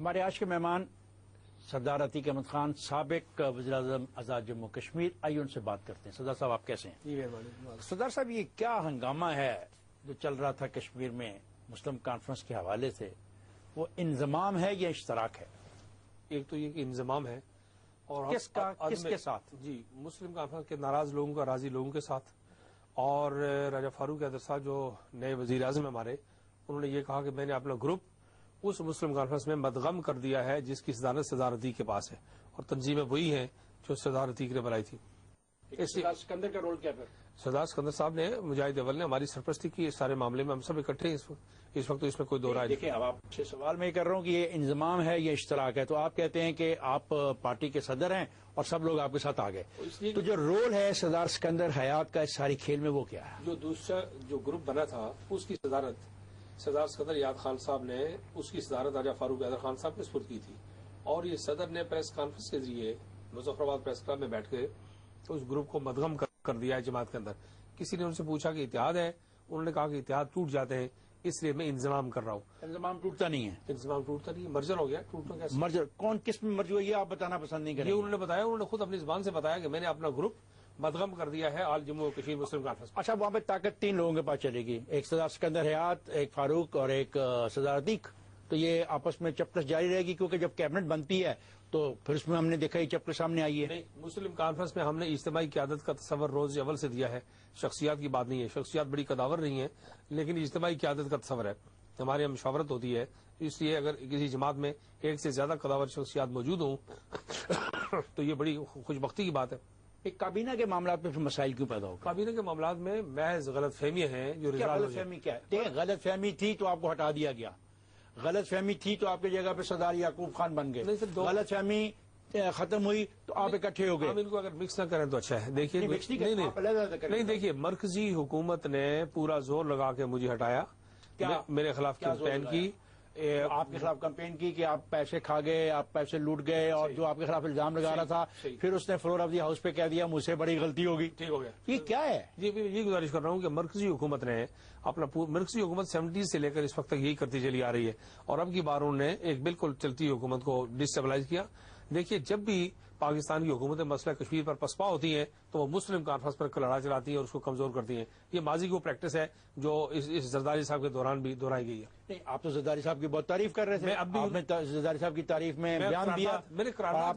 ہمارے آج کے مہمان سردار عتیق احمد خان، سابق وزیر اعظم آزاد جموں کشمیر، آئیے ان سے بات کرتے ہیں۔ سردار صاحب آپ کیسے ہیں؟ سردار صاحب یہ کیا ہنگامہ ہے جو چل رہا تھا کشمیر میں مسلم کانفرنس کے حوالے سے، وہ انضمام ہے یا اشتراک ہے؟ ایک تو یہ کہ انضمام ہے اور کس کے ساتھ؟ جی، مسلم کانفرنس کے ناراض لوگوں کا راضی لوگوں کے ساتھ، اور راجہ فاروق حیدر صاحب جو نئے وزیر اعظم ہمارے، انہوں نے یہ کہا کہ میں نے اپنا گروپ اس مسلم کانفرنس میں مدغم کر دیا ہے جس کی صدارت سردار عتیق کے پاس ہے، اور تنظیمیں وہی ہیں جو سردار عتیق نے بنائی تھی۔ سردار سکندر کا رول کیا پھر؟ سردار سکندر صاحب نے، مجاہد اول نے ہماری سرپرستی کی اس سارے معاملے میں، ہم سب اکٹھے ہیں اس وقت تو اس میں کوئی دو رائے نہیں۔ دیکھیں، اب آپ سے سوال میں یہ کر رہا ہوں کہ یہ انضمام ہے یا اشتراک ہے، تو آپ کہتے ہیں کہ آپ پارٹی کے صدر ہیں اور سب لوگ آپ کے ساتھ آ گئے، تو جو رول ہے سردار سکندر حیات کا اس ساری کھیل میں وہ کیا ہے؟ جو دوسرا جو گروپ بنا تھا اس کی صدارت سردار سکندر یاد خان صاحب نے، اس کی صدارت راجہ فاروق حیدر خان صاحب نے سپرد کی تھی، اور یہ صدر نے پریس کانفرنس کے ذریعے مظفر آباد پریس کلب میں بیٹھ کے اس گروپ کو مدغم کر دیا ہے جماعت کے اندر۔ کسی نے ان سے پوچھا کہ اتحاد ہے، انہوں نے کہا کہ اتحاد ٹوٹ جاتے ہیں، اس لیے میں انضمام کر رہا ہوں۔ انضمام ٹوٹتا نہیں ہے؟ انضمام ٹوٹتا نہیں ہے، مرجر ہو گیا، ٹوٹنا کیسے؟ مرجر کون کس میں مرج ہوئی ہے آپ بتانا پسند نہیں کریں؟ یہ انہوں نے بتایا، انہوں نے خود اپنی زبان سے بتایا کہ میں نے اپنا گروپ مدغم کر دیا ہے آل جموں کشمیر مسلم کانفرنس۔ اچھا، وہاں پہ طاقت تین لوگوں کے پاس چلے گی، ایک سردار سکندر حیات، ایک فاروق اور ایک سردار عتیق، تو یہ آپس میں چپکس جاری رہے گی، کیونکہ جب کیبنٹ بنتی ہے تو پھر اس میں ہم نے دیکھا یہ چپکس سامنے آئی ہے۔ نہیں، مسلم کانفرنس میں ہم نے اجتماعی قیادت کا تصور روز اول سے دیا ہے، شخصیات کی بات نہیں ہے، شخصیات بڑی قداور نہیں ہے، لیکن اجتماعی قیادت کا تصور ہے، ہمارے یہاں مشاورت ہوتی ہے، اس لیے اگر کسی جماعت میں ایک سے زیادہ قداور شخصیات موجود ہوں تو یہ بڑی خوش بختی کی بات ہے۔ ایک کابینہ کے معاملات میں پھر مسائل کیوں پیدا ہوگا؟ کابینہ کے معاملات میں محض غلط فہمیاں ہیں جو غلط فہمی کیا ہے؟ دیکھیں، غلط فہمی تھی تو آپ کو ہٹا دیا گیا، غلط فہمی تھی تو آپ کی جگہ پہ سردار یعقوب خان بن گئے، غلط فہمی ختم ہوئی تو آپ اکٹھے ہو گئے۔ ہم ان کو اگر مکس نہ کریں تو اچھا ہے۔ دیکھیے، نہیں دیکھیے، مرکزی حکومت نے پورا زور لگا کے مجھے ہٹایا، میرے خلاف کیمپین کی، آپ کے خلاف کمپین کی کہ آپ پیسے کھا گئے، آپ پیسے لوٹ گئے، اور جو آپ کے خلاف الزام لگا رہا تھا پھر اس نے فلور آف دی ہاؤس پہ کہہ دیا مجھ سے بڑی غلطی ہوگی۔ ٹھیک ہو گیا۔ یہ کیا ہے؟ جی، یہ گزارش کر رہا ہوں کہ مرکزی حکومت نے مرکزی حکومت 70 سے لے کر اس وقت تک یہی کرتی چلی آ رہی ہے، اور اب کی بار انہوں نے ایک بالکل چلتی حکومت کو ڈسٹیبلائز کیا۔ دیکھیے، جب بھی پاکستان کی حکومتیں مسئلہ کشمیر پر پسپا ہوتی ہیں تو وہ مسلم کانفرنس پر کلڑا چلاتی ہیں اور اس کو کمزور کرتی ہیں۔ یہ ماضی کی پریکٹس ہے جو اس زرداری صاحب کے دوران بھی دہرائی گئی ہے۔ نہیں، آپ تو زرداری صاحب کی بہت تعریف کر رہے تھے، اب بھی آپ نے زرداری صاحب کی تعریف میں بیان دیا، آپ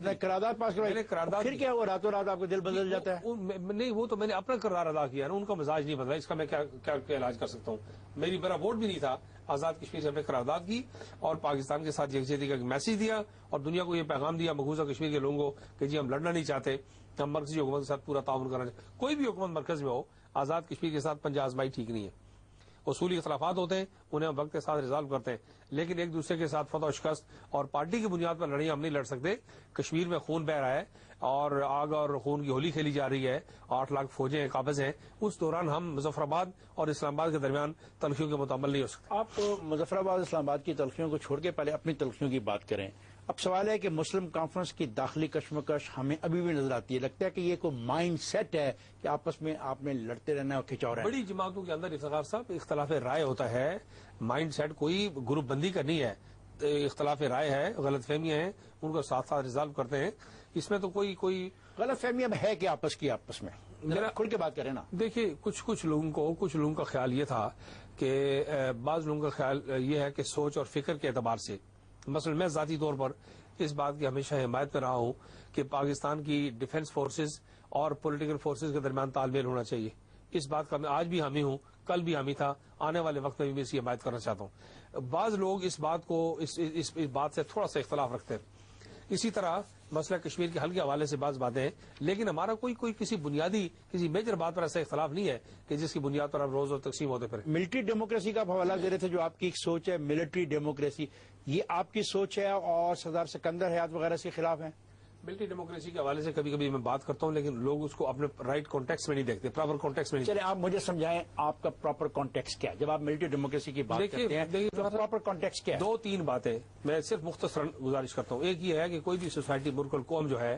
نے قرارداد پاس کرائی، پھر کیا ہوا راتوں رات آپ کا دل بدل جاتا ہے؟ نہیں، وہ تو میں نے اپنا کردار ادا کیا نا، ان کا مزاج نہیں بدلا، اس کا میں کیا علاج کر سکتا ہوں؟ میری میرا ووٹ بھی نہیں تھا، آزاد کشمیر سے ہم نے قرارداد کی اور پاکستان کے ساتھ یکجہتی کا میسج دیا اور دنیا کو یہ پیغام دیا، مقبوضہ کشمیر کے لوگوں کو، کہ جی ہم لڑنا نہیں چاہتے، ہم مرکزی حکومت کے ساتھ پورا تعاون کرنا چاہتے۔ کوئی بھی حکومت مرکز میں ہو، آزاد کشمیر کے ساتھ پنجہ آزمائی ٹھیک نہیں ہے۔ اصولی اختلافات ہوتے ہیں، انہیں ہم وقت کے ساتھ ریزالو کرتے ہیں، لیکن ایک دوسرے کے ساتھ فتح و شکست اور پارٹی کی بنیاد پر لڑائی ہم نہیں لڑ سکتے۔ کشمیر میں خون بہ رہا ہے اور آگ اور خون کی ہولی کھیلی جا رہی ہے، 8 لاکھ فوجیں قابض ہیں، اس دوران ہم مظفر آباد اور اسلام آباد کے درمیان تلخیوں کے متعمل نہیں ہو سکتے۔ آپ مظفر آباد اسلام آباد کی تلخیوں کو چھوڑ کے پہلے اپنی تلخیوں کی بات کریں۔ اب سوال ہے کہ مسلم کانفرنس کی داخلی کشمکش ہمیں ابھی بھی نظر آتی ہے، لگتا ہے کہ یہ کوئی مائنڈ سیٹ ہے کہ آپس میں آپ نے لڑتے رہنا اور کھچاؤ رہنا۔ بڑی جماعتوں کے اندر افتخار صاحب اختلاف رائے ہوتا ہے، مائنڈ سیٹ کوئی گروپ بندی کا نہیں ہے، اختلاف رائے ہے، غلط فہمیاں ہیں، ان کو ساتھ ساتھ ریزالو کرتے ہیں، اس میں تو کوئی غلط فہمی اب ہے کہ آپس میں کھل کے بات کریں نا۔ دیکھیے، کچھ لوگوں کا خیال یہ تھا کہ بعض لوگوں کا خیال یہ ہے کہ سوچ اور فکر کے اعتبار سے، مثلا میں ذاتی طور پر اس بات کی ہمیشہ حمایت میں رہا ہوں کہ پاکستان کی ڈیفنس فورسز اور پولیٹیکل فورسز کے درمیان تال میل ہونا چاہیے۔ اس بات کا میں آج بھی حامی ہوں، کل بھی حامی تھا، آنے والے وقت میں بھی اس کی حمایت کرنا چاہتا ہوں۔ بعض لوگ اس بات سے تھوڑا سا اختلاف رکھتے ہیں۔ اسی طرح مسئلہ کشمیر کے حل کے حوالے سے بعض باتیں ہیں، لیکن ہمارا کوئی کسی میجر بات پر ایسا اختلاف نہیں ہے کہ جس کی بنیاد پر ہم روز تقسیم ہوتے پھریں۔ ملٹری ڈیموکریسی کا آپ حوالہ دے رہے تھے، جو آپ کی ایک سوچ ہے ملٹری ڈیموکریسی، یہ آپ کی سوچ ہے اور سردار سکندر حیات وغیرہ کے خلاف ہیں؟ ملٹری ڈیموکریسی کے حوالے سے کبھی کبھی میں بات کرتا ہوں، لیکن لوگ اس کو اپنے رائٹ کانٹیکس میں نہیں دیکھتے، پراپر کانٹیکس میں نہیں۔ چلے آپ مجھے سمجھائیں آپ کا پراپر کانٹیکس کیا ہے جب آپ ملٹری ڈیموکریسی کی بات کرتے ہیں؟ پراپر کانٹیکس کیا ہے؟ 2-3 باتیں میں صرف مختصراً گزارش کرتا ہوں۔ ایک یہ ہے کہ کوئی بھی سوسائٹی، ملک اور قوم جو ہے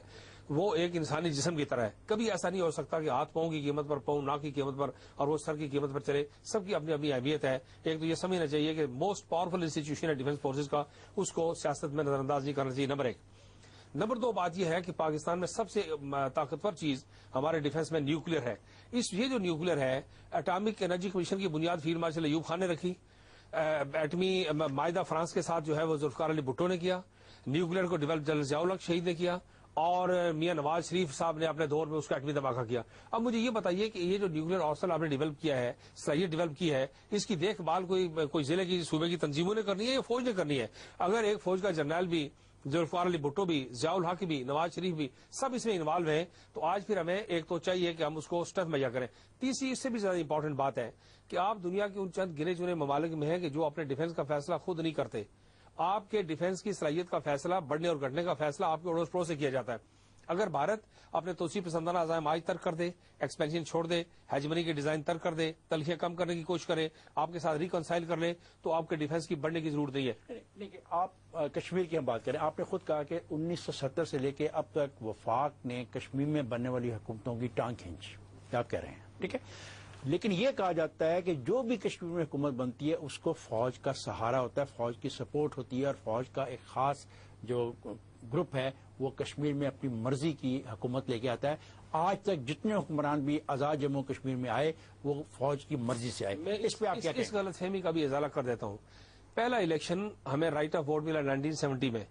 وہ ایک انسانی جسم کی طرح ہے. کبھی ایسا نہیں ہو سکتا کہ ہاتھ پاؤں کی قیمت پر، پاؤں ناک کی قیمت پر اور وہ سر کی قیمت پر چلے. سب کی اپنی اپنی اہمیت ہے. ایک تو یہ سمجھنا چاہیے کہ موسٹ پاورفل انسٹیٹیوشن ہے ڈیفنس فورسز کا، اس کو سیاست میں نظر انداز نہیں کرنا چاہیے. نمبر 1. نمبر 2 بات یہ ہے کہ پاکستان میں سب سے طاقتور چیز ہمارے ڈیفنس میں نیوکلیر ہے. یہ جو نیوکلیر ہے، اٹامک انرجی کمیشن کی بنیاد فیلڈ مارشل ایوب خان نے رکھی. ایٹمی معاہدہ فرانس کے ساتھ جو ہے وہ ذوالفقار علی بھٹو نے کیا. نیوکلیر کو ڈیولپ جنرل ضیاء الحق شہید نے کیا، اور میاں نواز شریف صاحب نے اپنے دور میں اس کا ایٹمی دھماکہ کیا. اب مجھے یہ بتائیے کہ یہ جو نیوکلیر آرسنل آپ نے ڈیولپ کیا ہے، صلاحیت ڈیولپ کی ہے، اس کی دیکھ بھال کوئی ضلع کی صوبے کی تنظیموں نے کرنی ہے یا فوج نے کرنی ہے؟ اگر ایک فوج کا جرنیل بھی، ذوالفقار علی بھٹو بھی، ضیاء الحق بھی، نواز شریف بھی سب اس میں انوالو ہیں، تو آج پھر ہمیں ایک تو چاہیے کہ ہم اس کو اسٹرینتھ مہیا کریں. تیسری اس سے بھی زیادہ امپورٹنٹ بات ہے کہ آپ دنیا کے ان چند گنے چنے ممالک میں ہیں کہ جو اپنے ڈیفنس کا فیصلہ خود نہیں کرتے. آپ کے ڈیفنس کی صلاحیت کا فیصلہ، بڑھنے اور گھٹنے کا فیصلہ آپ کے اڑوس پڑوس سے کیا جاتا ہے. اگر بھارت اپنے توسیع پسندانہ عزائم آج ترک کر دے، ایکسپینشن چھوڑ دے، ہیجمنی کے ڈیزائن ترک کر دے، تلخیاں کم کرنے کی کوشش کرے، آپ کے ساتھ ریکنسائل کر لے، تو آپ کے ڈیفنس کی بڑھنے کی ضرورت نہیں ہے. لیکن آپ کشمیر کی ہم بات کریں، آپ نے خود کہا کہ 1970 سے لے کے اب تک وفاق نے کشمیر میں بننے والی حکومتوں کی ٹانگ کھینچی، آپ کہہ رہے ہیں، ٹھیک ہے. لیکن یہ کہا جاتا ہے کہ جو بھی کشمیر میں حکومت بنتی ہے اس کو فوج کا سہارا ہوتا ہے، فوج کی سپورٹ ہوتی ہے، اور فوج کا ایک خاص جو گروپ ہے وہ کشمیر میں اپنی مرضی کی حکومت لے کے آتا ہے. آج تک جتنے حکمران بھی آزاد جموں کشمیر میں آئے وہ فوج کی مرضی سے آئے. میں اس پہ آپ کیا کہیں؟ اس غلط فہمی کا بھی ازالہ کر دیتا ہوں. پہلا الیکشن ہمیں رائٹ آف ووٹ ملا 1970 میں.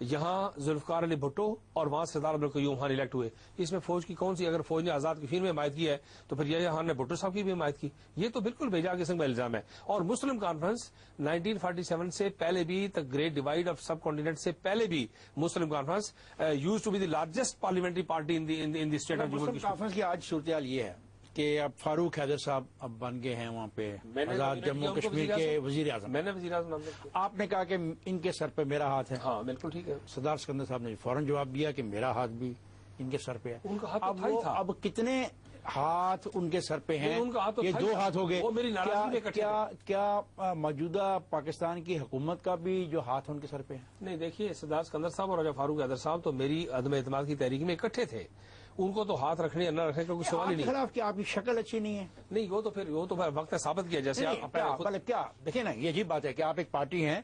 یہاں ذوالفقار علی بھٹو اور وہاں سردار عبدالقیوم خان الیکٹ ہوئے. اس میں فوج کی کون سی، اگر فوج نے آزاد کشمیر میں حمایت کی ہے تو پھر یحییٰ خان نے بھٹو صاحب کی بھی حمایت کی. یہ تو بالکل بے جا قسم کا الزام ہے. اور مسلم کانفرنس 1947 سے پہلے بھی، the great divide of subcontinent سے پہلے بھی، Muslim Conference used to be the largest parliamentary party in the state of Jammu Muslim Kashmir. Conference کی آج صورتحال یہ ہے کہ اب فاروق حیدر صاحب اب بن گئے ہیں وہاں پہ آزاد جموں کشمیر کے وزیر اعظم. میں نے وزیر اعظم نام دیا. آپ نے کہا کہ ان کے سر پہ میرا ہاتھ ہے. ہاں بالکل ٹھیک ہے. سردار سکندر صاحب نے فوراً جواب دیا کہ میرا ہاتھ بھی ان کے سر پہ ہے. ان کا ہاتھ تو تھا ہی تھا. اب کتنے ہاتھ ان کے سر پہ ہیں؟ ان کا ہاتھ تو یہ تھا ہی 2 تھا. ہاتھ ہو گئے. وہ میری ناراضگی میں اکٹھے کیا موجودہ پاکستان کی حکومت کا بھی جو ہاتھ ان کے سر پہ ہے؟ نہیں دیکھیے، سردار سکندر صاحب اور راجہ فاروق حیدر صاحب تو میری عدم اعتماد کی تحریک میں اکٹھے تھے. ان کو تو ہاتھ رکھنے یا نہ رکھنے کا کوئی سوال ہی آپ کے نہیں. خلاف کیا آپ کی شکل اچھی نہیں ہے؟ نہیں وہ تو پھر وقت نے ثابت کیا. جیسے کیا دیکھیں نا، یہ عجیب بات ہے کہ آپ ایک پارٹی ہیں،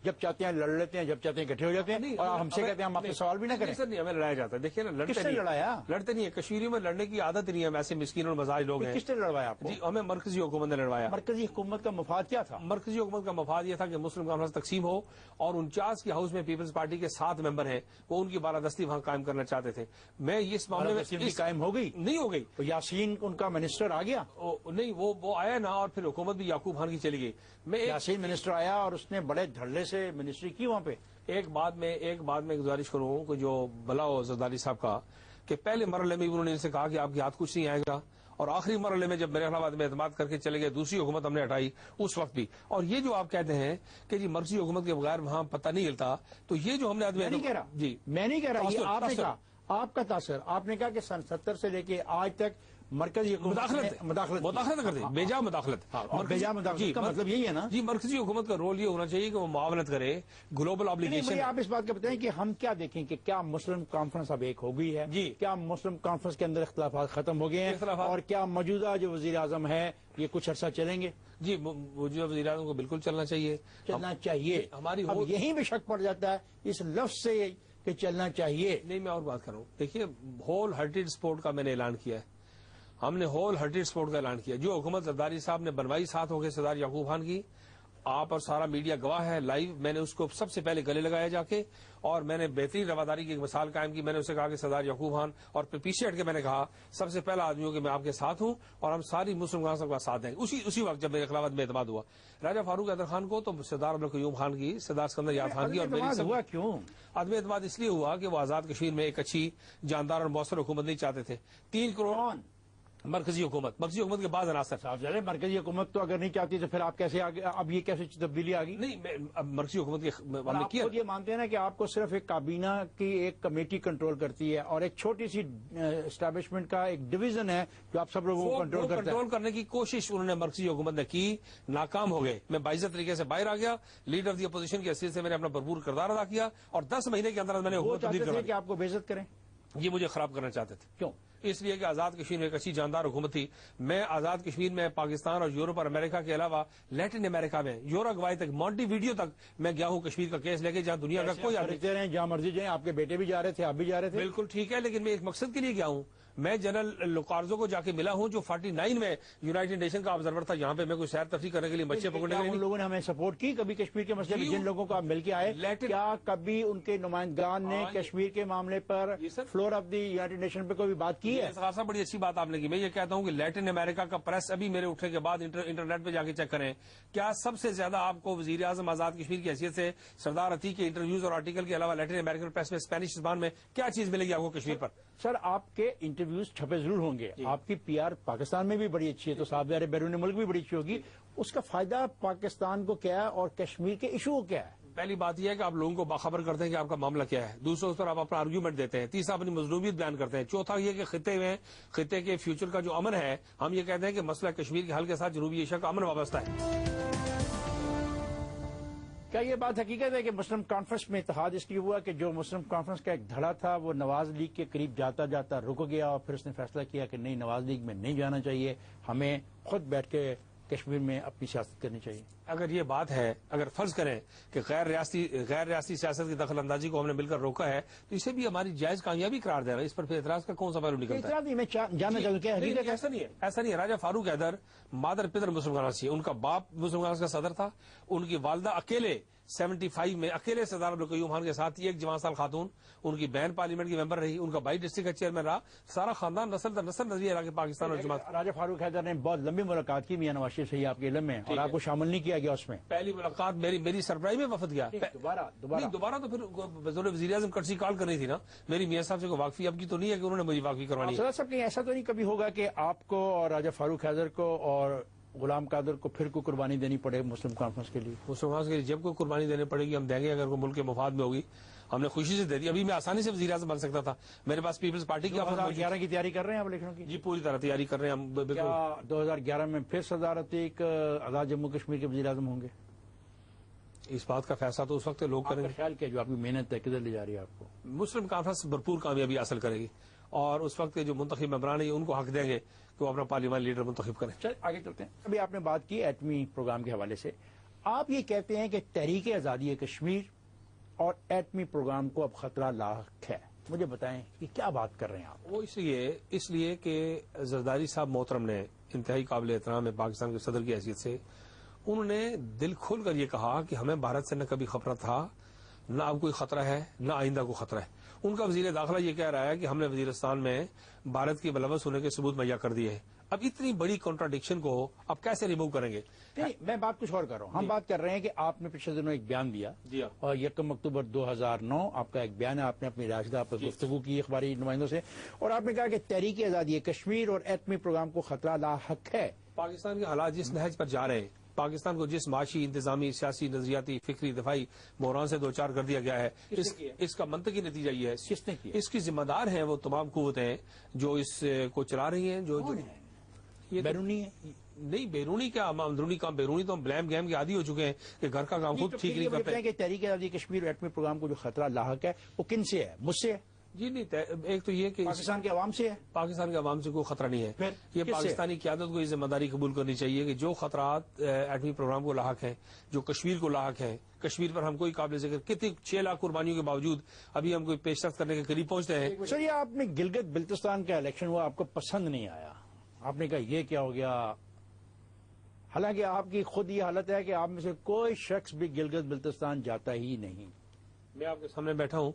جب چاہتے ہیں لڑ لیتے ہیں، جب چاہتے ہیں اکٹھے ہو جاتے ہیں، اور ہم سے کہتے ہیں ہم آپ سے سوال بھی نہ کریں. سر نہیں، ہمیں لڑایا جاتا ہے. دیکھیے نا، کس نے لڑایا؟ لڑتے نہیں ہے. کشمیریوں میں لڑنے کی عادت نہیں ہے. ہم ایسے مسکین اور مزاج لوگ ہیں. کس نے لڑوایا آپ کو؟ جی ہمیں مرکزی حکومت نے لڑوایا. مرکزی حکومت کا مفاد کیا تھا؟ مرکزی حکومت کا مفاد یہ تھا کہ مسلم کانفرنس تقسیم ہو، اور 49 کی ہاؤس میں پیپلز پارٹی کے 7 ممبر ہیں، وہ ان کی بالادستی وہاں قائم کرنا چاہتے تھے. میں اس معاملے میں قائم ہو گئی؟ نہیں ہو گئی. یاسین ان کا منسٹر آ گیا؟ نہیں وہ آیا نا، اور پھر حکومت بھی یعقوب خان کی چلی گئی. یاسین منسٹر آیا اور اس نے بڑے دھڑلے سے منسٹری کی وہاں پہ. ایک بات میں گزارش کروں کہ جو بلاؤ زرداری صاحب کا، کہ پہلے مرحلے میں انہوں نے ان سے کہا کہ آپ کے ہاتھ کچھ نہیں آئے گا، اور آخری مرحلے میں جب میرے خلاف میں اعتماد کر کے چلے گئے، دوسری حکومت ہم نے ہٹائی اس وقت بھی. اور یہ جو آپ کہتے ہیں کہ جی مرکزی حکومت کے بغیر وہاں پتہ نہیں ہلتا، تو یہ جو ہم نے میں نہیں کہہ رہا، جی میں نہیں کہہ رہا، یہ آپ نے کہا، آپ کا تاثر. آپ نے کہا کہ سن 70 سے لے کے آج تک مرکزی حکومت مداخلت کر دی، بے جا مداخلت. کا مطلب یہی ہے نا جی مرکزی حکومت کا رول یہ ہونا چاہیے کہ وہ معاونت کرے، گلوبل آبلیگیشن. آپ اس بات کا بتائیں کہ ہم کیا دیکھیں کہ کیا مسلم کانفرنس اب ایک ہو گئی ہے؟ جی. کیا مسلم کانفرنس کے اندر اختلافات ختم ہو گئے ہیں؟ اور کیا موجودہ جو وزیر اعظم ہے یہ کچھ عرصہ چلیں گے؟ جی موجودہ وزیر اعظم کو بالکل چلنا چاہیے. ہماری اب یہیں بھی شک پڑ جاتا ہے اس لفظ سے کہ چلنا چاہیے. نہیں میں اور بات کروں. دیکھیے ہول ہارٹیڈ سپورٹ کا میں نے اعلان کیا ہے. ہم نے ہول ہارٹیڈ سپورٹ کا اعلان کیا. جو حکومت زرداری صاحب نے بنوائی ساتھ ہو کے سردار یعقوب خان کی، آپ اور سارا میڈیا گواہ ہے لائیو. میں نے اس کو سب سے پہلے گلے لگایا جا کے، اور میں نے بہترین رواداری کی ایک مثال قائم کی. میں نے اسے کہا کہ سردار یعقوب خان، اور پھر پیچھے ہٹ کے میں نے کہا سب سے پہلا آدمی ہوں کہ میں آپ کے ساتھ ہوں، اور ہم ساری مسلم خان صاحب کا ساتھ دیں گے. اسی وقت جب میرے خلافت میں اعتماد ہوا. راجہ فاروق حیدر خان کو تو سردار عبدالقیوم خان کی، سردار سکندر یاد خان کی، اور میری ہوا کیوں؟ عدم اعتماد اس لیے ہوا کہ وہ آزاد کشمیر میں ایک اچھی جاندار اور مؤثر حکومت نہیں چاہتے تھے. 3 کروڑ مرکزی حکومت کے بعد عناصر. مرکزی حکومت تو اگر نہیں چاہتی تو پھر آپ کیسے اب یہ کیسے تبدیلی آ گئی؟ نہیں اب مرکزی حکومت کی ہم نے کیا، یہ مانتے ہیں نا کہ آپ کو صرف ایک کابینہ کی ایک کمیٹی کنٹرول کرتی ہے، اور ایک چھوٹی سی اسٹیبلشمنٹ کا ایک ڈویژن ہے جو آپ سب لوگوں کو کنٹرول کرنے کی کوشش انہوں نے مرکزی حکومت نے کی، ناکام ہو گئے. میں باعزت طریقے سے باہر آ گیا. لیڈر آف دی اپوزیشن کی حیثیت سے میں نے اپنا بھرپور کردار ادا کیا، اور 10 مہینے کے اندر میں نے حکومت تبدیل کر دی. کہ آپ کو بے عزت کریں. یہ مجھے خراب کرنا چاہتے تھے. کیوں؟ اس لیے کہ آزاد کشمیر میں ایک اچھی جاندار حکومت تھی. میں آزاد کشمیر میں پاکستان اور یورپ اور امریکہ کے علاوہ لیٹن امریکہ میں یوراگوائی تک مونٹی ویڈیو تک میں گیا ہوں کشمیر کا کیس لے کے, جہاں دنیا کا کوئی آدمی جہاں مرضی جائیں. آپ کے بیٹے بھی جا رہے تھے, آپ بھی جا رہے تھے. بالکل ٹھیک ہے, لیکن میں ایک مقصد کے لیے گیا ہوں. میں جنرل لوکارزو کو جا کے ملا ہوں جو 49 میں یونائیٹڈ نیشن کا آبزرور تھا. یہاں پہ میں کوئی سیر تفریح کرنے کے لیے بچے پکڑنے کے لیے. ان لوگوں نے ہمیں سپورٹ کی کبھی کشمیر کے مسئلے میں؟ جن لوگوں کو آپ مل کے آئے, کیا کبھی ان کے نمائندگان نے کشمیر کے معاملے پر floor of the United Nation پہ کوئی بات کی ہے؟ خاصا بڑی اچھی بات آپ نے کی. میں یہ کہتا ہوں کہ لیٹن امریکہ کا پریس ابھی میرے اٹھنے کے بعد انٹرنیٹ پہ جا کے چیک کریں, کیا سب سے زیادہ آپ کو وزیر اعظم آزاد کشمیر کی حیثیت سے سردار عتیق کے انٹرویوز اور آرٹیکل کے علاوہ لیٹن امریکن پریس میں اسپینش زبان میں کیا چیز ملے گی آپ کو کشمیر پر؟ سر, آپ کے انٹرویوز چھپے ضرور ہوں گے. آپ کی پی آر پاکستان میں بھی بڑی اچھی ہے, تو صاحب بیرون ملک بھی بڑی اچھی ہوگی. اس کا فائدہ پاکستان کو کیا ہے اور کشمیر کے ایشو کو کیا ہے؟ پہلی بات یہ ہے کہ آپ لوگوں کو باخبر کرتے ہیں کہ آپ کا معاملہ کیا ہے. دوسرے اس پر آپ اپنا آرگیومنٹ دیتے ہیں. تیسرا اپنی مظلومیت بیان کرتے ہیں. چوتھا یہ کہ خطے کے فیوچر کا جو امن ہے, ہم یہ کہتے ہیں کہ مسئلہ کشمیر کے حل کے ساتھ جنوبی ایشیا کا امن وابستہ ہے. کیا یہ بات حقیقت ہے کہ مسلم کانفرنس میں اتحاد اس لیے ہوا کہ جو مسلم کانفرنس کا ایک دھڑا تھا وہ نواز لیگ کے قریب جاتا جاتا رک گیا, اور پھر اس نے فیصلہ کیا کہ نہیں, نواز لیگ میں نہیں جانا چاہیے, ہمیں خود بیٹھ کے کشمیر میں اپنی سیاست کرنی چاہیے؟ اگر یہ بات ہے, اگر فرض کریں کہ غیر ریاستی سیاست کی دخل اندازی کو ہم نے مل کر روکا ہے, تو اسے بھی ہماری جائز کامیابی قرار دے رہا ہے. اس پر پھر اعتراض کا کون سا پہلو نکلتا ہے؟ میں جاننا چاہوں کیا حقیقت؟ ایسا نہیں ہے. راجہ فاروق حیدر مادر پدر مسلم کانگریس تھی. ان کا باپ مسلم کانگریس کا صدر تھا. ان کی والدہ اکیلے 75 میں اکیلے سردار عبدالقیوم خان کے ساتھ ایک جوان سال خاتون, ان کی بہن پارلیمنٹ کی ممبر رہی, ان کا بھائی ڈسٹرکٹ کا چیئرمین رہا. سارا خاندان نسل در نسل نظریہ رہا کہ پاکستان اور جماعت. راجہ فاروق حیدر نے بہت لمبی ملاقات کی میاں نواز شریف سے, آپ کے علم میں, اور آپ کو شامل نہیں کیا گیا اس میں. پہلی ملاقات میری سرپرائز میں وفد گیا. دوبارہ تو پھر وزیر اعظم کرسی کال کرنی تھی نا. میری میاں صاحب سے کوئی واقفی اب کی تو نہیں ہے کہ انہوں نے مجھے واقفی کروانی. صدر صاحب, کہیں ایسا تو نہیں کبھی ہوگا کہ آپ کو اور راجہ فاروق حیدر کو اور غلام قادر کو پھر کوئی قربانی دینی پڑے مسلم کانفرنس کے لیے؟ مسلم کانفرنس کے لیے جب کوئی قربانی دینی پڑے گی ہم دیں گے, اگر کوئی ملک کے مفاد میں ہوگی. ہم نے خوشی سے دے دی. ابھی میں آسانی سے وزیر اعظم بن سکتا تھا. میرے پاس پیپلز پارٹی کی 2011 کی تیاری کر رہے ہیں آپ الیکشن کی؟ جی پوری طرح تیاری کر رہے ہیں ہم. کیا 2011 میں پھر سردار عتیق آزاد جموں کشمیر کے وزیر اعظم ہوں گے؟ اس بات کا فیصلہ تو اس وقت لوگ کریں گے. خیال کیا جو آپ کی محنت ہے کدھر لے جا رہی ہے آپ کو؟ مسلم کانفرنس بھرپور کامیابی حاصل کرے گی, اور اس وقت کے جو منتخب ممبران ہیں ان کو حق دیں گے کہ وہ اپنا پارلیمان لیڈر منتخب کریں. چل آگے چلتے ہیں. ابھی آپ نے بات کی ایٹمی پروگرام کے حوالے سے. آپ یہ کہتے ہیں کہ تحریک آزادی کشمیر اور ایٹمی پروگرام کو اب خطرہ لاحق ہے. مجھے بتائیں کہ کیا بات کر رہے ہیں آپ؟ وہ اس لیے کہ زرداری صاحب محترم نے انتہائی قابل احترام ہے پاکستان کے صدر کی حیثیت سے, انہوں نے دل کھول کر یہ کہا کہ ہمیں بھارت سے نہ کبھی خطرہ تھا, نہ اب کوئی خطرہ ہے, نہ آئندہ کو خطرہ ہے. ان کا وزیر داخلہ یہ کہہ رہا ہے کہ ہم نے وزیرستان میں بھارت کی ملوث ہونے کے ثبوت مہیا کر دیے ہیں. اب اتنی بڑی کنٹراڈکشن کو آپ کیسے ریموو کریں گے؟ نہیں, میں بات کچھ اور کر رہا ہوں. ہم بات کر رہے ہیں کہ آپ نے پچھلے دنوں ایک بیان دیا, اور 1 اکتوبر 2009 آپ کا ایک بیان ہے. آپ نے اپنی راجدہ پر گفتگو کی اخباری نمائندوں سے, اور آپ نے کہا کہ تحریک آزادی کشمیر اور ایٹمی پروگرام کو خطرہ لاحق ہے. پاکستان کے حالات جس نہج پر جا رہے ہیں, پاکستان کو جس معاشی, انتظامی, سیاسی, نظریاتی, فکری, دفاعی بحران سے دوچار کر دیا گیا ہے, اس کا منطقی نتیجہ یہ ہے. کس نے کیا؟ اس کی ذمہ دار ہیں وہ تمام قوتیں جو اس کو چلا رہی ہیں. جو بیرونی ہے؟ نہیں, بیرونی کیا, اندرونی کام. بیرونی تو ہم بلیم گیم کے عادی ہو چکے ہیں کہ گھر کا کام خود ٹھیک نہیں کرتے. کہ تحریک آزادی کشمیر اور ایٹمی پروگرام کو جو خطرہ لاحق ہے وہ کن سے ہے؟ مجھ سے ہے؟ جی نہیں, ایک تو یہ کہ پاکستان کے عوام سے ہے. پاکستان کے عوام سے کوئی خطرہ نہیں ہے. یہ پاکستانی قیادت کو یہ ذمہ داری قبول کرنی چاہیے کہ جو خطرات ایٹمی پروگرام کو لاحق ہیں, جو کشمیر کو لاحق ہیں, کشمیر پر ہم کوئی قابل ذکر کتنی 6 لاکھ قربانیوں کے باوجود ابھی ہم کوئی پیش رفت کرنے کے قریب پہنچتے ہیں. سر, یہ آپ نے گلگت بلتستان کا الیکشن ہوا, آپ کو پسند نہیں آیا, آپ نے کہا یہ کیا ہو گیا, حالانکہ آپ کی خود یہ حالت ہے کہ آپ میں سے کوئی شخص بھی گلگت بلتستان جاتا ہی نہیں. میں آپ کے سامنے بیٹھا ہوں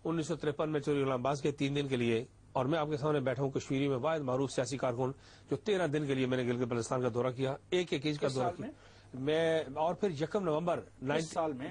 1953 میں چوری غلام باز کے 3 دن کے لیے, اور میں آپ کے سامنے بیٹھا ہوں کشمیری میں واحد معروف سیاسی کارکن جو 13 دن کے لیے میں نے گلگت بلتستان کا دورہ کیا, ایک انچ کا دورہ کیا میں. اور پھر 1 نومبر 1994 میں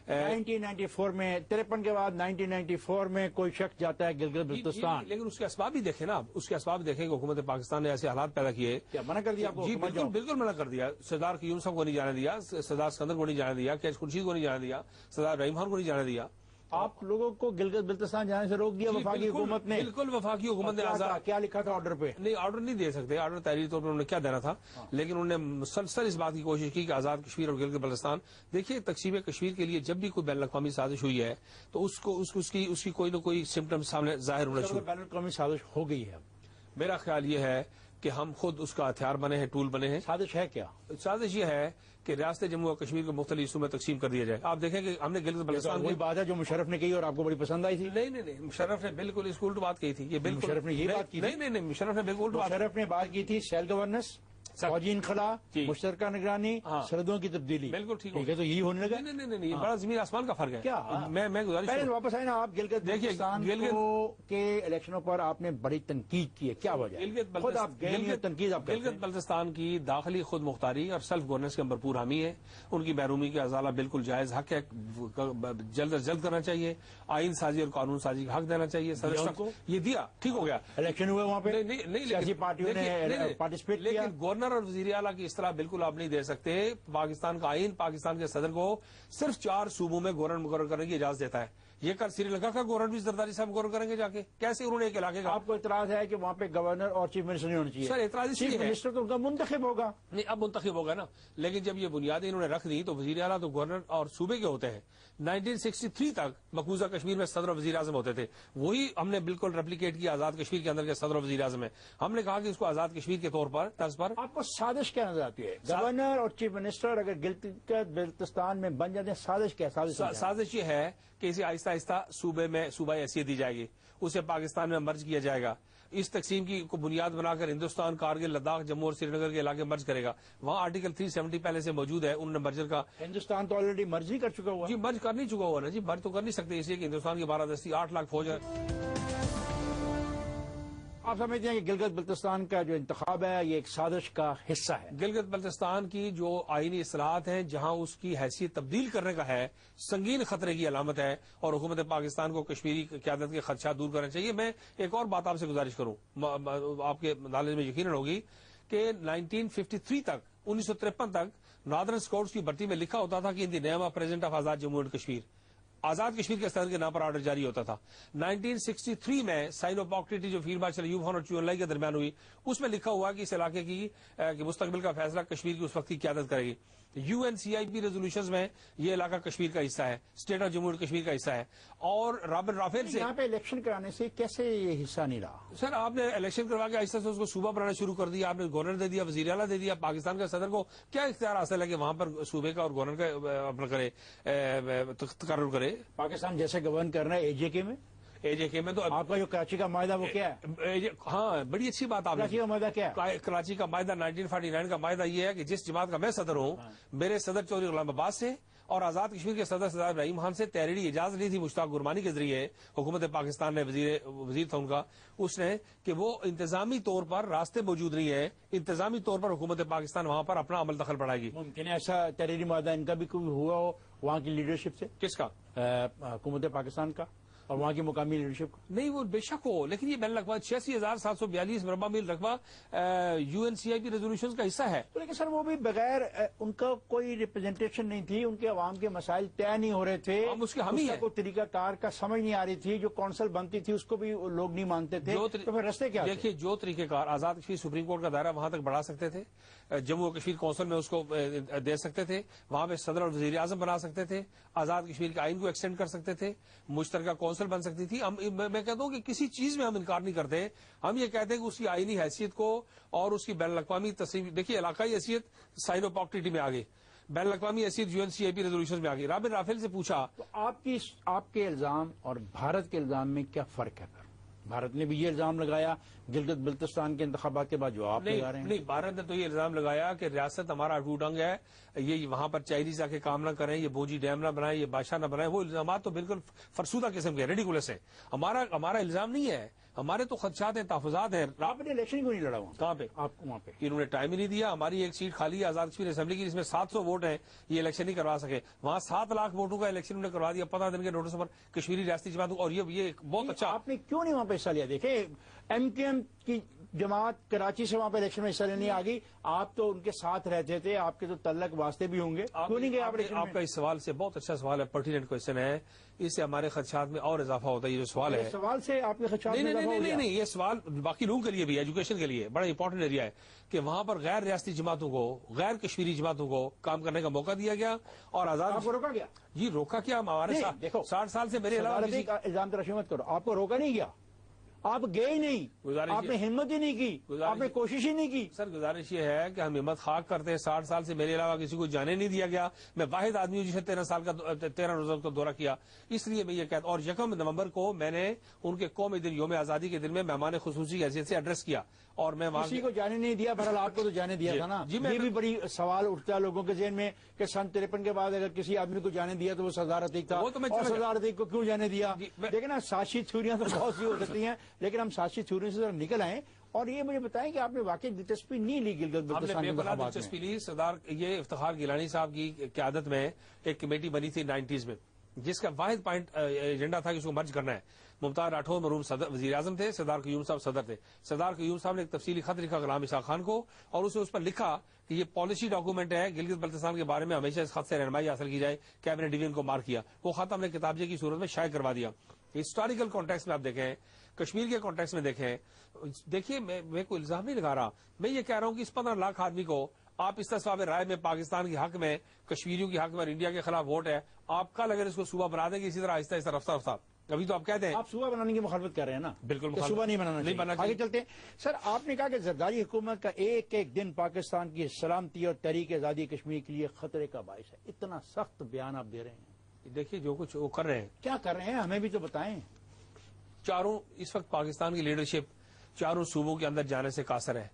1994 میں 53 کے بعد 1994 میں کوئی شخص جاتا ہے گلگت بلتستان. لیکن اس کے اسباب بھی دیکھیں نا, اس کے اسباب دیکھیں کہ حکومت پاکستان نے ایسے حالات پیدا کیے. کیا منع کر دیا آپ کو؟ جی بالکل منع کر دیا. سردار قیوم صاحب کو نہیں جانے دیا, سردار سکندر کو نہیں جانے دیا, کیش خورشید کو نہیں جانے دیا, سردار ابراہیم خان کو نہیں جانے دیا. آپ لوگوں کو گلگت بلتستان جانے سے روک دیا وفاقی حکومت نے؟ بالکل وفاقی حکومت نے آزاد کیا لکھا تھا آرڈر پہ؟ نہیں آرڈر نہیں دے سکتے، آرڈر تحریری طور پر انہوں نے کیا دینا تھا، لیکن انہوں نے مسلسل اس بات کی کوشش کی کہ آزاد کشمیر اور گلگت بلتستان. دیکھیے تقسیم کشمیر کے لیے جب بھی کوئی بین الاقوامی سازش ہوئی ہے تو اس کی کوئی نہ کوئی سمٹم سامنے ظاہر ہونا چاہیے. بین الاقوامی سازش ہو گئی ہے. میرا خیال یہ ہے کہ ہم خود اس کا ہتھیار بنے ہیں، ٹول بنے ہیں. سازش ہے کیا؟ سازش یہ ہے کہ ریاست جموں و کشمیر کو مختلف حصوں میں تقسیم کر دیا جائے. آپ دیکھیں کہ ہم نے گلگت بلتستان وہی بات ہے جو مشرف نے کہی اور آپ کو بڑی پسند آئی تھی. نہیں مشرف نے بالکل اس کو الٹ بات کہی تھی. یہ بالکل مشرف نے یہ بات کی تھی؟ نہیں مشرف نے بالکل الٹ بات. مشرف نے بات کی تھی سیل گورننس، فوجی انخلا، مشترکہ نگرانی، سرحدوں کی تبدیلی. بالکل ٹھیک ہے تو یہی ہونے لگا. نہیں بڑا زمین آسمان کا فرق ہے. کیا میں گزارش پہلے واپس آئے نا آپ. گلگت بلتستان کے الیکشنوں پر آپ نے بڑی تنقید کی ہے، کیا وجہ؟ خود آپ گئے نہیں، تنقید آپ گلگت بلتستان کی داخلی خود مختاری اور سیلف گورننس کے بھرپور حامی ہے. ان کی بیرومی کا ازالہ بالکل جائز حق ہے، جلد از جلد کرنا چاہیے. آئین سازی اور قانون سازی کا حق دینا چاہیے. صدر کو یہ دیا، ٹھیک ہو گیا. الیکشن ہوئے وہاں پہ، سیاسی پارٹیوں نے پارٹیسپیٹ کیا. لیکن گورنر اور وزیر اعلیٰ کی اس طرح بالکل آپ نہیں دے سکتے. پاکستان کا آئین پاکستان کے صدر کو صرف 4 صوبوں میں گورنر مقرر کرنے کی اجازت دیتا ہے. یہ کل سری لنکا کا گورنر بھی زرداری صاحب مقرر کریں گے جا کے. کیسے انہوں نے ایک علاقے کا؟ آپ کو اعتراض ہے کہ وہاں پہ گورنر اور چیف منسٹر نہیں ہونا چاہیے؟ سر اعتراض چیف منسٹر تو ان کا منتخب ہوگا. نہیں اب منتخب ہوگا نا، لیکن جب یہ بنیادیں انہوں نے رکھ دی تو وزیر اعلیٰ تو گورنر اور صوبے کے ہوتے ہیں. 1963 تک مقبوضہ کشمیر میں صدر و وزیر اعظم ہوتے تھے. وہی ہم نے بالکل ریپلیکیٹ کیا آزاد کشمیر کے اندر کے صدر و وزیر اعظم ہے. ہم نے کہا کہ اس کو آزاد کشمیر کے طور پر طرز پر. آپ کو سازش کیا نظر آتی ہے؟ گورنر اور چیف منسٹر اگر گلگت بلتستان میں بن جاتے ہیں، سازش کیا؟ سازش یہ ہے کہ اسے آہستہ آہستہ صوبے میں صوبائی حیثیت دی جائے گی، اسے پاکستان میں مرج کیا جائے گا. اس تقسیم کی کو بنیاد بنا کر ہندوستان کارگل، لداخ، جموں اور سری نگر کے علاقے مرج کرے گا. وہاں آرٹیکل 370 پہلے سے موجود ہے. انہوں نے مرجر کا ہندوستان تو آلریڈی مرج نہیں کر چکا ہوا. جی مرج کر نہیں چکا ہوا نا جی. مرج تو کر نہیں سکتے، اس لیے کہ ہندوستان کی 12 دستی 8 لاکھ فوج ہے. آپ سمجھتے ہیں کہ گلگت بلتستان کا جو انتخاب ہے یہ ایک سازش کا حصہ ہے؟ گلگت بلتستان کی جو آئینی اصلاحات ہیں جہاں اس کی حیثیت تبدیل کرنے کا ہے، سنگین خطرے کی علامت ہے اور حکومت پاکستان کو کشمیری قیادت کے خدشات دور کرنا چاہیے. میں ایک اور بات آپ سے گزارش کروں، آپ کے نالج میں یقیناً ہوگی کہ 1953 تک 1953 تک ناردرن اسکاؤٹس کی بھرتی میں لکھا ہوتا تھا کہ in the name of president of Azad Jammu and Kashmir, Azad Kashmir کے صدر کے نام پر آرڈر جاری ہوتا تھا. 1963 میں سائن آف پاک ٹریٹی جو فیلڈ مارشل ایوب خان اور چیو لائی کے درمیان ہوئی، اس میں لکھا ہوا کہ اس علاقے کی مستقبل کا فیصلہ کشمیر کی اس وقت کی قیادت کرے گی. UNCIP ریزولوشنز میں یہ علاقہ کشمیر کا حصہ ہے، state of Jammu and Kashmir کا حصہ ہے. اور رابن رافیل سے یہاں پہ الیکشن کرانے سے کیسے یہ حصہ نہیں رہا؟ سر آپ نے الیکشن کروا کے آہستہ سے اس کو صوبہ بنانا شروع کر دیا. آپ نے گورنر دے دیا، وزیر اعلیٰ دے دیا. پاکستان کے صدر کو کیا اختیار حاصل ہے کہ وہاں پر صوبے کا اور گورنر کا اپنا کرے تقرر کرے؟ پاکستان جیسے گورن کرنا ہے AJK میں. AJK میں تو آپ کا جو کراچی کا معاہدہ وہ کیا ہے؟ ہاں بڑی اچھی بات آپ نے. کراچی کا معاہدہ کیا ہے؟ کراچی کا معاہدہ 1949 کا معاہدہ یہ ہے کہ جس جماعت کا میں صدر ہوں، میرے صدر چودھری غلام عباس سے اور آزاد کشمیر کے صدر سردار ابراہیم خان سے تحریری اجازت لی تھی مشتاق گرمانی کے ذریعے. حکومت پاکستان نے وزیر تھا ان کا، اس نے کہ وہ انتظامی طور پر راستے موجود نہیں ہیں، انتظامی طور پر حکومت پاکستان وہاں پر اپنا عمل دخل بڑھائے گی. ممکن ہے ایسا تحریری معاہدہ ان کا بھی کوئی ہوا ہو وہاں کی لیڈرشپ سے؟ کس کا؟ حکومت پاکستان کا اور وہاں کی مقامی لیڈرشپ؟ نہیں وہ بے شک ہو، لیکن یہ بین الاقوامی 86,742 مربع میل رقبہ UNCIP ریزولوشنز کا حصہ ہے. لیکن سر وہ بھی بغیر ان کا کوئی ریپرزنٹیشن نہیں تھی، ان کے عوام کے مسائل طے نہیں ہو رہے تھے. ہم اس کے حامی ہیں. کوئی طریقہ کار کا سمجھ نہیں آ رہی تھی، جو کونسل بنتی تھی اس کو بھی لوگ نہیں مانتے تھے. تو پھر رستے کیا؟ دیکھیے جو طریقہ کار آزاد کشمیر سپریم کورٹ کا دائرہ وہاں تک بڑھا سکتے تھے، جموں و کشمیر کونسل میں اس کو دے سکتے تھے، وہاں پہ صدر اور وزیر اعظم بنا سکتے تھے، آزاد کشمیر کے آئین کو ایکسٹینڈ کر سکتے تھے، مشترکہ کونسل بن سکتی تھی. میں کہتا ہوں کہ کسی چیز میں ہم انکار نہیں کرتے. ہم یہ کہتے ہیں کہ اس کی آئینی حیثیت کو اور اس کی بین الاقوامی تصویر، دیکھیے علاقائی حیثیت سائن آف پاک ٹریٹی میں آ گئی، بین الاقوامی حیثیت UNCIP ریزولوشن میں آ گئی. رابن رافیل سے پوچھا تو آپ کے الزام اور بھارت کے الزام میں کیا فرق ہے؟ بھارت نے بھی یہ الزام لگایا گلگت بلتستان کے انتخابات کے بعد جو آپ لگا رہے ہیں. نہیں بھارت نے تو یہ الزام لگایا کہ ریاست ہمارا اٹوٹ انگ ہے، یہ وہاں پر چائنیز آ کے کام نہ کریں، یہ بوجی ڈیم نہ بنائیں، یہ بادشاہ نہ بنائیں. وہ الزامات تو بالکل فرسودہ قسم کے ریڈیکولس ہیں. ہمارا الزام نہیں ہے، ہمارے تو خدشات ہیں، تحفظات ہیں. آپ نے الیکشن کیوں نہیں لڑا ہوا؟ کہاں پہ؟ آپ کو وہاں پہ انہوں نے ٹائم ہی نہیں دیا. ہماری ایک سیٹ خالی ہے آزاد کشمیر اسمبلی کی، جس میں 700 ووٹ ہیں، یہ الیکشن نہیں کروا سکے. وہاں 7 لاکھ ووٹوں کا الیکشن انہوں نے کروا دیا 15 دن کے نوٹس پر کشمیری ریاستی جماعت. اور یہ بہت اچھا. آپ نے کیوں نہیں وہاں پہ حصہ لیا؟ دیکھیں MKM کی جماعت کراچی سے وہاں پہ الیکشن میں حصہ لینے آ گئی، آپ تو ان کے ساتھ رہتے تھے، آپ کے تو تعلق واسطے بھی ہوں گے، کیوں نہیں گئے آپ الیکشن میں؟ آپ کا اس سوال سے بہت اچھا سوال ہے، پرٹیننٹ کوشچن ہے، اس سے ہمارے خدشات میں اور اضافہ ہوتا ہے. یہ جو سوال ہے، سوال سے آپ کے خدشات میں اضافہ ہو گیا؟ نہیں، یہ سوال باقی لوگوں کے لیے بھی، ایجوکیشن کے لیے بڑا امپورٹنٹ ایریا ہے کہ وہاں پر غیر ریاستی جماعتوں کو، غیر کشمیری جماعتوں کو کام کرنے کا موقع دیا گیا اور آزاد. آپ کو روکا گیا؟ جی روکا کیا؟ ہمارے ساتھ دیکھو 60 سال سے میرے علاوہ صدارتی کا الزام تراشی مت کرو، آپ کو روکا نہیں گیا، آپ گئے ہی نہیں، آپ نے ہمت ہی نہیں کی، آپ نے کوشش ہی نہیں کی. سر گزارش یہ ہے کہ ہم ہمت خاک کرتے ہیں. 60 سال سے میرے علاوہ کسی کو جانے نہیں دیا گیا. میں واحد آدمی ہوں جسے 13 روزہ کا دورہ کیا. اس لیے میں یہ کہتا ہوں، اور 1 نومبر کو میں نے ان کے قومی دن یوم آزادی کے دن میں مہمان خصوصی کی حیثیت سے ایڈریس کیا اور میں وہاں کسی کو جانے نہیں دیا. بہرحال آپ کو تو جانے دیا تھا نا. یہ بھی بڑی سوال اٹھتا ہے لوگوں کے ذہن میں کہ سن 53 کے بعد اگر کسی آدمی کو جانے دیا تو وہ سردار عتیق تھا، اور سردار عتیق کو کیوں جانے دیا؟ دیکھیں نا، سازشی تھیوریاں تو بہت سی ہو سکتی ہیں، لیکن ہم سازشی تھیوریوں سے ذرا نکل آئیں. اور یہ مجھے بتائیں کہ آپ نے واقعی دلچسپی نہیں لی گلگت بلتستان کے بلا دلچسپی لی. سردار یہ افتخار گیلانی صاحب کی قیادت میں ایک کمیٹی بنی تھی 90s میں، جس کا واحد پوائنٹ ایجنڈا تھا کہ اس کو مرج کرنا ہے. ممتاز راٹھور مرحوم وزیر اعظم تھے، سردار قیوم صاحب صدر تھے. سردار قیوم صاحب نے ایک تفصیلی خط لکھا غلام اسحاق خان کو، اور اس پر لکھا کہ یہ پالیسی ڈاکومنٹ ہے، گلگت بلتستان کے بارے میں ہمیشہ اس خط سے رہنمائی حاصل کی جائے. کیبنٹ ڈویژن کو مار کیا. وہ خط ہم نے کتابچے کی صورت میں شائع کروا دیا. ہسٹوریکل کانٹیکس میں آپ دیکھیں، کشمیر کے کانٹیکس میں دیکھیے میں کوئی الزام نہیں لگا رہا. میں یہ کہہ رہا ہوں کہ اس 15 لاکھ آدمی کو آپ اس تصواب رائے میں پاکستان کے حق میں، کشمیریوں کے حق میں اور انڈیا کے خلاف ووٹ ہے، آپ کل اگر اس کو صوبہ بنا دیں گے اسی طرح آہستہ آہستہ رفتہ رفتہ. ابھی تو آپ کہتے ہیں آپ صوبہ بنانے کی مخالفت کر رہے ہیں نا؟ بالکل صوبہ نہیں بنانا چاہیے. آگے چلتے ہیں. سر آپ نے کہا کہ زرداری حکومت کا ایک ایک دن پاکستان کی سلامتی اور تحریک آزادی کشمیر کے لیے خطرے کا باعث ہے. اتنا سخت بیان آپ دے رہے ہیں. دیکھیے جو کچھ وہ کر رہے ہیں، کیا کر رہے ہیں ہمیں بھی تو بتائیں. چاروں اس وقت پاکستان کی لیڈرشپ چاروں صوبوں کے اندر جانے سے قاصر ہے.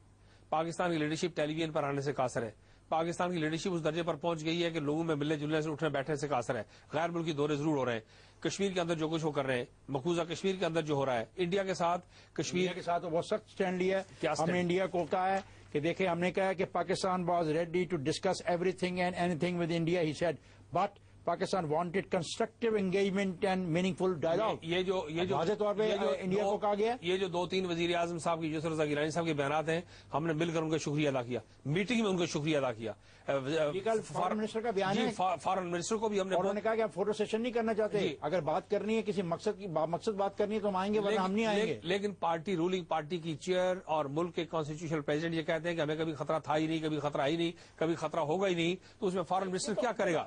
پاکستان کی لیڈرشپ ٹیلی ویژن پر آنے سے قاصر ہے. پاکستان کی لیڈرشپ اس درجے پر پہنچ گئی ہے کہ لوگوں میں ملنے جلنے سے اٹھنے بیٹھنے سے قاصر ہے. غیر ملکی دورے ضرور ہو رہے ہیں. کشمیر کے اندر جو کچھ وہ کر رہے ہیں، مقبوضہ کشمیر کے اندر جو ہو رہا ہے، انڈیا کے ساتھ کشمیر کے ساتھ بہت سخت سٹینڈ لیا ہے. ہم نے انڈیا کو کہا ہے کہ دیکھیں، ہم نے کہا کہ Pakistan was ready to discuss everything and anything with India. He said but Pakistan wanted constructive engagement and meaningful dialogue. یہ جو واضح طور پہ انڈیا کو کہا گیا. یہ جو 2-3 وزیر اعظم صاحب کی یسر رضا گیلانی صاحب کے بیانات ہیں، ہم نے مل کر ان کا شکریہ ادا کیا، میٹنگ میں ان کا شکریہ ادا کیا. فارن منسٹر کا بیان ہے، فارن منسٹر کو بھی ہم نے، انہوں نے کہا کہ آپ فوٹو سیشن نہیں کرنا چاہتے. اگر بات کرنی ہے کسی مقصد بات کرنی ہے تو ہم آئیں گے، ورنہ ہم نہیں آئیں گے. لیکن پارٹی رولنگ پارٹی کی چیئر اور ملک کے کانسٹیٹیوشنل پریزیڈنٹ یہ کہتے ہیں کہ ہمیں کبھی خطرہ تھا ہی نہیں، کبھی خطرہ ہی نہیں، کبھی خطرہ ہوگا ہی نہیں، تو اس میں فارن منسٹر کیا کرے گا؟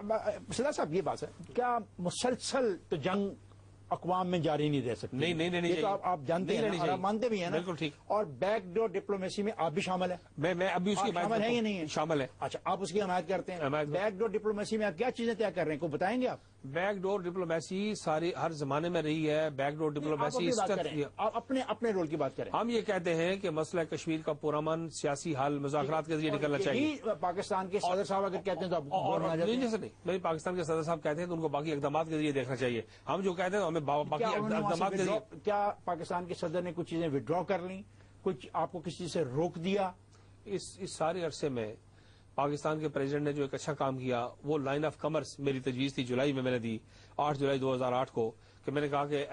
سردار صاحب یہ بات ہے، کیا مسلسل تو جنگ اقوام میں جاری نہیں رہ سکتی؟ نہیں، یہ تو آپ جانتے ہیں اور آپ مانتے بھی ہیں نا. بالکل ٹھیک. اور بیک ڈور ڈپلومیسی میں آپ بھی شامل ہیں؟ میں ابھی اس کی شامل ہیں یا نہیں ہے؟ شامل ہے. اچھا، آپ اس کی حمایت کرتے ہیں. بیک ڈور ڈپلومیسی میں آپ کیا چیزیں طے کر رہے ہیں، کو بتائیں گے آپ؟ بیک ڈور ڈپلومیسی ساری ہر زمانے میں رہی ہے. بیک ڈور ڈپلومیسی آپ اپنے رول کی بات کریں. ہم یہ کہتے ہیں کہ مسئلہ کشمیر کا پرامن سیاسی حل مذاکرات کے ذریعے نکلنا چاہیے. پاکستان کے صدر صاحب اگر کہتے ہیں تو نہیں، پاکستان کے صدر صاحب کہتے ہیں تو ان کو باقی اقدامات کے ذریعے دیکھنا چاہیے. ہم جو کہتے ہیں ہمیں باقی اقدامات کے ذریعے. کیا پاکستان کے صدر نے کچھ چیزیں وڈرا کر لیں، کچھ آپ کو کسی چیز سے روک دیا؟ اس سارے عرصے میں پاکستان کے پریزیڈنٹ نے جو ایک اچھا کام کیا، وہ لائن آف کمرس میری تجویز تھی جولائی میں نے دی 8 جولائی 2008 کو، کہ میں نے کہا کہ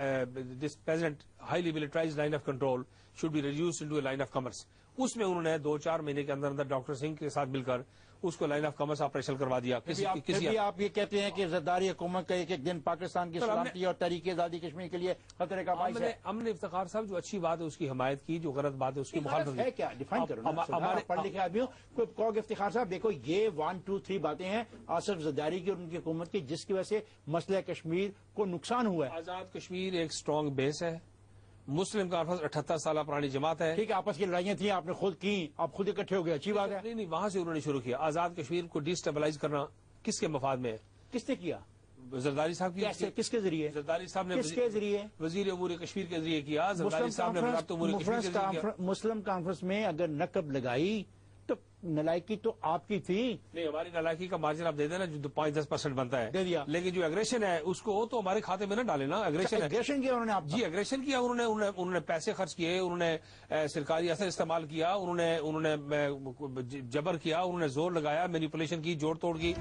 this present highly militarised line of control should be reduced into a line of commerce. اس میں انہوں نے 2-4 مہینے کے اندر ڈاکٹر سنگھ کے ساتھ مل کر اس کو لائن آف کمرس آپریشن کروا دیا. آپ یہ کہتے ہیں کہ زرداری حکومت کا ایک ایک دن پاکستان کی سلامتی اور تحریک آزادی کشمیر کے لیے خطرے کا باعث ہے. ہم نے افتخار صاحب جو اچھی بات ہے اس کی حمایت کی، جو غلط بات ہے اس کی مخالفت ہے. کیا ڈیفائن کرو ہمارے پڑھ لکھے آدمیوں کو کہو کہ افتخار صاحب دیکھو یہ 1 2 3 باتیں ہیں آصف زرداری کی اور ان کی حکومت کی، جس کی وجہ سے مسئلہ کشمیر کو نقصان ہوا ہے. آزاد کشمیر ایک اسٹرانگ بیس ہے. مسلم کانفرنس 78 سالہ پرانی جماعت ہے. ٹھیک ہے، آپس کی لڑائیاں تھیں، آپ نے خود کی، آپ خود اکٹھے ہو گئے، اچھی بات ہے. نہیں، وہاں سے انہوں نے شروع کیا. آزاد کشمیر کو ڈی اسٹیبلائز کرنا کس کے مفاد میں ہے؟ کس نے کیا؟ زرداری صاحب کی. کس کے ذریعے؟ زرداری صاحب نے کس کے ذریعے؟ وزیر امور کشمیر کے ذریعے کیا. زرداری صاحب نے وزارت امور کشمیر کے ذریعے کیا. مسلم کانفرنس میں اگر نقب لگائی تو نلائکی تو آپ کی تھی. نہیں، ہماری نلائکی کا مارجن آپ دے دینا جو 5-10% بنتا ہے، دے دیا. لیکن جو اگریشن ہے اس کو تو ہمارے کھاتے میں نہ ڈالے نا. اگریشن کیا انہوں نے؟ آپ جی اگریشن کیا. انہوں نے پیسے خرچ کیے، انہوں نے سرکاری اثر استعمال کیا، انہوں نے جبر کیا، انہوں نے زور لگایا، مینیپولیشن کی، جوڑ توڑ کی.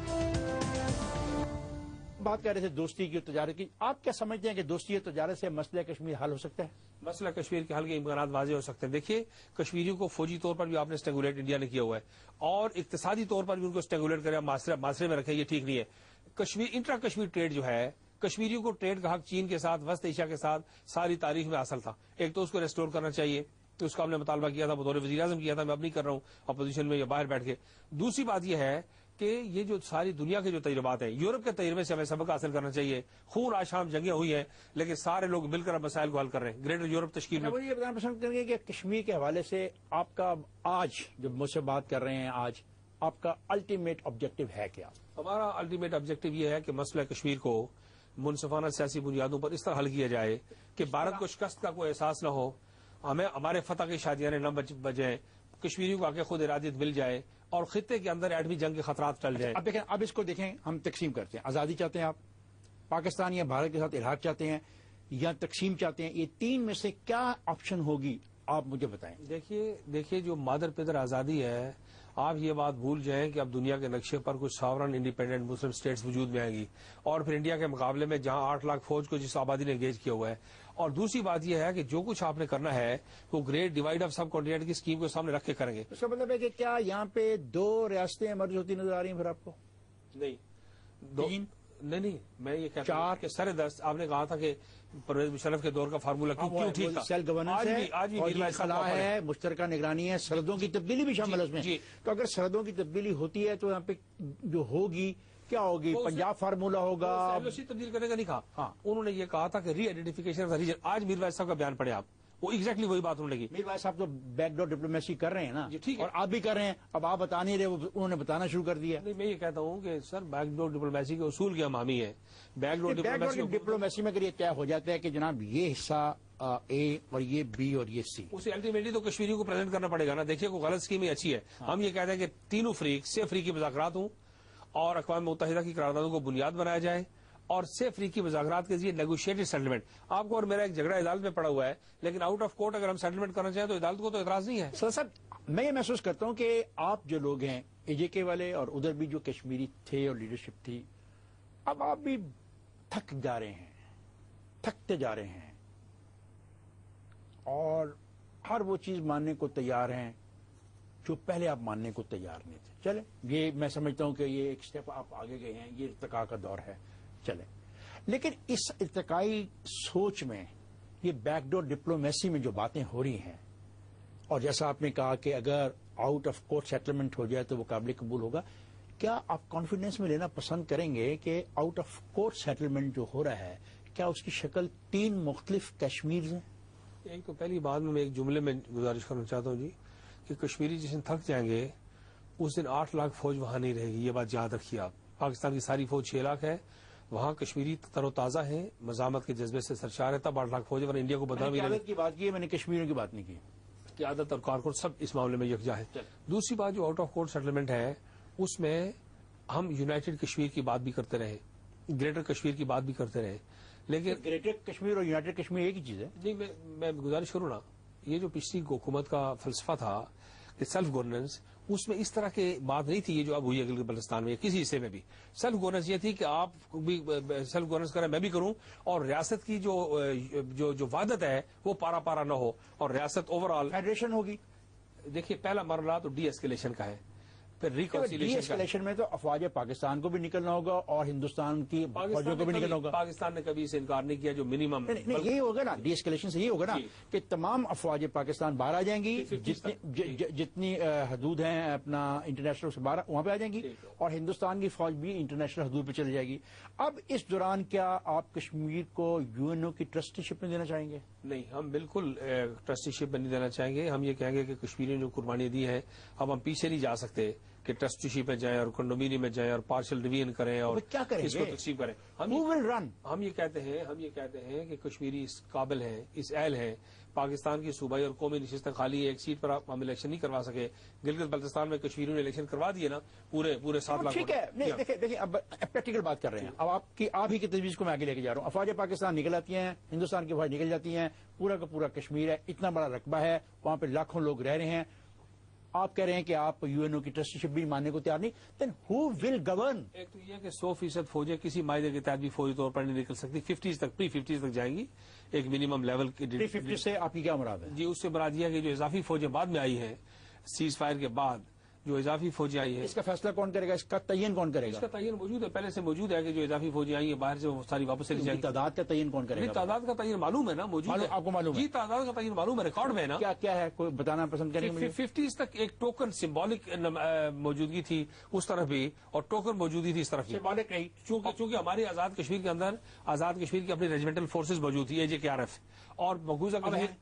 بات کر رہے تھے دوستی کی اور تجارت کی، آپ کیا سمجھتے ہیں کہ دوستی اور تجارت سے مسئلہ کشمیر حل ہو سکتا ہے؟ مسئلہ کشمیر کے حل کے امکانات واضح ہو سکتے ہیں. دیکھیے کشمیریوں کو فوجی طور پر بھی آپ نے اسٹینگولیٹ انڈیا نے کیا ہوا ہے، اور اقتصادی طور پر بھی ان کو اسٹینگولیٹ کرے معاشرے میں رکھے، یہ ٹھیک نہیں ہے. کشمیر انٹرا کشمیر ٹریڈ جو ہے، کشمیریوں کو ٹریڈ کا حق چین کے ساتھ، وسط ایشیا کے ساتھ ساری تاریخ میں حاصل تھا. ایک تو اس کو ریسٹور کرنا چاہیے، تو اس کا ہم نے مطالبہ کیا تھا، بطور وزیر اعظم کیا تھا، میں اب نہیں کر رہا ہوں اپوزیشن میں یا باہر بیٹھ کے. دوسری بات یہ ہے کہ یہ جو ساری دنیا کے جو تجربات ہیں، یورپ کے تجربے سے ہمیں سبق حاصل کرنا چاہیے. خون آج شام جنگیں ہوئی ہیں، لیکن سارے لوگ مل کر اب مسائل کو حل کر رہے ہیں. گریٹر یورپ تشکیل میں مجھے یہ بتانا پسند کریں گے کہ کشمیر کے حوالے سے آپ کا آج جب مجھ سے بات کر رہے ہیں، آج آپ کا الٹیمیٹ آبجیکٹو ہے کیا؟ ہمارا الٹیمیٹ آبجیکٹو یہ ہے کہ مسئلہ کشمیر کو منصفانہ سیاسی بنیادوں پر اس طرح حل کیا جائے کہ بھارت کو شکست کا کوئی احساس نہ ہو، ہمیں ہمارے فتح کی شادیاں نہ بجیں، کشمیریوں کو آگے خود ارادیت مل جائے، اور خطے کے اندر ایٹمی جنگ کے خطرات ٹل جائیں. اب دیکھیں، اب اس کو دیکھیں، ہم تقسیم کرتے ہیں. آزادی چاہتے ہیں آپ، پاکستان یا بھارت کے ساتھ الحاق چاہتے ہیں، یا تقسیم چاہتے ہیں؟ یہ تین میں سے کیا آپشن ہوگی آپ مجھے بتائیں. دیکھیے جو مادر پدر آزادی ہے، آپ یہ بات بھول جائیں کہ اب دنیا کے نقشے پر کچھ ساورن انڈیپینڈنٹ مسلم اسٹیٹس وجود میں آئیں گی، اور پھر انڈیا کے مقابلے میں جہاں 8 لاکھ فوج کو جس آبادی نے انگیج کیا ہوا ہے. اور دوسری بات یہ ہے کہ جو کچھ آپ نے کرنا ہے وہ great divide of sub continent کی اسکیم کو سامنے رکھ کے کریں گے. اس کا مطلب ہے کہ کیا یہاں پہ 2 ریاستیں مرج ہوتی نظر آ رہی ہیں پھر آپ کو؟ نہیں، 3 نہیں، میں یہ کہتا ہوں 4 کہ سر دست آپ نے کہا تھا کہ پرویز مشرف کے دور کا فارمولا کیوں ٹھیک تھا. سیل گورننس ہے، آج بھی فوجی میرا حساب خلا ہے. ہے، مشترکہ نگرانی ہے، سرحدوں کی تبدیلی بھی شامل ہے اس میں. جی. تو اگر سرحدوں کی تبدیلی ہوتی ہے تو یہاں پہ جو ہوگی کیا ہوگی؟ پنجاب فارمولا ہوگا. LOC تبدیل کرنے کا نہیں کہا. ہاں. انہوں نے یہ کہا تھا کہ ری آئیڈینٹیفیکیشن آف ریجن. آج میر وائز صاحب کا بیان پڑھے آپ، وہ ایگزیکٹلی وہی بات انہوں نے کی. میر بھائی صاحب تو بیک ڈور ڈپلومیسی کر رہے ہیں نا، جی ٹھیک ہے، اور آپ بھی کر رہے ہیں. اب آپ بتا نہیں رہے، انہوں نے بتانا شروع کر دیا. نہیں، میں یہ کہتا ہوں کہ سر بیک ڈور ڈپلومیسی کے اصول کے ہم حامی ہیں. بیک ڈور ڈپلومیسی میں اگر یہ طے ہو جاتا ہے کہ جناب یہ حصہ اے اور یہ بی اور یہ سی، اسے الٹیمیٹلی تو کشمیریوں کو پریزنٹ کرنا پڑے گا نا. دیکھیے کوئی غلط اسکیم ہی اچھی ہے. ہم یہ کہتے ہیں کہ تینوں فریق سے افریقی مذاکرات ہوں اور اقوام متحدہ کی قراردادوں کو بنیاد بنایا جائے، اور سے افریقی مذاکرات کے ذریعے نیگوشیٹڈ سیٹلمنٹ. آپ کو اور میرا ایک جھگڑا عدالت میں پڑا ہوا ہے، لیکن آؤٹ آف کورٹ اگر ہم سیٹلمنٹ کرنا چاہیں تو عدالت کو تو اعتراض نہیں ہے. سر صاحب میں یہ محسوس کرتا ہوں کہ آپ جو لوگ ہیں AJK والے، اور ادھر بھی جو کشمیری تھے اور لیڈرشپ تھی، اب آپ بھی تھک جا رہے ہیں، تھکتے جا رہے ہیں، اور ہر وہ چیز ماننے کو تیار ہیں جو پہلے آپ ماننے کو تیار نہیں تھے. چلے، یہ میں سمجھتا ہوں کہ یہ ایک سٹیپ آپ آگے گئے ہیں، یہ ارتقاء کا دور ہے. چلے، لیکن اس ارتقائی سوچ میں یہ بیک ڈور ڈپلومیسی میں جو باتیں ہو رہی ہیں، اور جیسا آپ نے کہا کہ اگر آؤٹ آف کورٹ سیٹلمنٹ ہو جائے تو وہ قابل قبول ہوگا، کیا آپ کانفیڈنس میں لینا پسند کریں گے کہ آؤٹ آف کورٹ سیٹلمنٹ جو ہو رہا ہے، کیا اس کی شکل 3 مختلف کشمیر ہیں؟ ایک تو پہلی بات میں ایک جملے میں گزارش کرنا چاہتا ہوں جی، کہ کشمیری جس دن تھک جائیں گے اس دن 8 لاکھ فوج وہاں نہیں رہے گی. یہ بات یاد رکھیے آپ. پاکستان کی ساری فوج 6 لاکھ ہے، وہاں کشمیری تر و تازہ ہیں، مزاحمت کے جذبے سے سرشار ہے. تب 8 لاکھ فوج ورنہ انڈیا کو بدنام بھی قیادت کی بات کی ہے، میں نے کشمیریوں کی بات نہیں کی. قیادت اور کارکن سب اس معاملے میں یکجا ہے. دوسری بات جو آؤٹ آف کورٹ سیٹلمنٹ ہے، اس میں ہم یونائٹڈ کشمیر کی بات بھی کرتے رہے، گریٹر کشمیر کی بات بھی کرتے رہے، لیکن گریٹر کشمیر اور یونائٹڈ کشمیر ایک ہی چیز ہے. جی میں گزارش کروں نا، یہ جو پچھلی حکومت کا فلسفہ تھا کہ سیلف گورننس، اس میں اس طرح کی بات نہیں تھی یہ جو اب ہوئی ہے گلگت بلتستان میں، کسی حصے میں بھی. سیلف گورننس یہ تھی کہ آپ بھی سیلف گورننس کریں، میں بھی کروں، اور ریاست کی جو وحدت ہے وہ پارا پارا نہ ہو، اور ریاست اوور آل فیڈریشن ہوگی. دیکھیے پہلا مرحلہ تو ڈی ایسکیلیشن کا ہے، پھر ڈی ریکنسیلیشن کا. ایسکیلیشن میں تو افواج پاکستان کو بھی نکلنا ہوگا اور ہندوستان کی فوجوں کو بھی نکلنا ہوگا. پاکستان نے کبھی اسے انکار نہیں کیا، جو منیمم نہیں، یہی ہوگا نا، ڈی ایسکیلیشن سے یہی ہوگا نا جی. کہ تمام افواج پاکستان باہر آ جائیں گی، جتنی حدود ہیں اپنا انٹرنیشنل سے باہر وہاں پہ آ جائیں گی، اور ہندوستان کی فوج بھی انٹرنیشنل حدود پہ چلی جائے گی. اب اس دوران کیا آپ کشمیر کو UNO کی ٹرسٹیشپ میں دینا چاہیں گے؟ نہیں، ہم بالکل ٹرسٹیشپ میں نہیں دینا چاہیں گے. ہم یہ کہیں گے کہ کشمیریوں نے جو قربانی دی ہے، اب ہم پیچھے نہیں جا سکتے کہ ٹرسٹیشپ میں جائیں اور کنڈومینی میں جائیں اور پارشل ڈویژن کریں اور کیا کریں اس کو تقسیم کریں. ہم یہ کہتے ہیں کہ کشمیری اس قابل ہیں، اس اہل ہیں. پاکستان کی صوبائی اور قومی نشستیں خالی ہے، ایک سیٹ پر ہم الیکشن نہیں کروا سکے. گلگت بلتستان میں کشمیریوں نے الیکشن کروا دیے نا، پورے 7 لاکھ. ٹھیک ہے، دیکھیں اب پریکٹیکل بات کر رہے ہیں. اب آپ ہی کی تجویز کو میں آگے لے کے جا رہا ہوں. افواج پاکستان نکل آتی ہیں، ہندوستان کی فوج نکل جاتی ہیں، پورا کا پورا کشمیر ہے، اتنا بڑا رقبہ ہے، وہاں پہ لاکھوں لوگ رہ رہے ہیں. آپ کہہ رہے ہیں کہ آپ یو این او کی ٹرسٹیشپ بھی ماننے کو تیار نہیں. دین ہو ول گورن؟ ایک تو یہ کہ 100% فوجیں کسی معاہدے کے تحت بھی فوجی طور پر نہیں نکل سکتی. 50 تک pre-50 تک جائیں گی ایک منیمم لیول کی. 350 سے آپ کی کیا مراد ہے؟ جی اس سے مراد یہ ہے کہ جو اضافی فوجیں بعد میں آئی ہیں سیز فائر کے بعد جو اضافی فوجیں آئی ہیں اس کا فیصلہ کون کرے گا؟ اس کا تعین کون کرے اس گا؟ کا تعین موجود ہے، پہلے سے موجود ہے کہ جو اضافی فوجیں آئی ہیں باہر سے وہ ساری واپس چلی جائیں گی. تعداد کا تعین کون کرے نہیں، گا؟ تعداد کا تعین معلوم ہے نا، موجود ہے. آپ کو معلوم ہے؟ جی تعداد کا تعین معلوم ہے، ریکارڈ میں ہے نا. کیا ہے؟ کوئی بتانا پسند کریں گے؟ 50 تک ایک ٹوکن سمبولک موجودگی تھی اس طرف بھی اور ٹوکن موجودگی تھی اس طرف بھی. سمبولک نہیں، چونکہ ہماری آزاد کشمیر کے اندر آزاد کشمیر کی اپنی ریجیمنٹل فورسز موجود تھی AJKRF اور مقبوضہ کشمیر.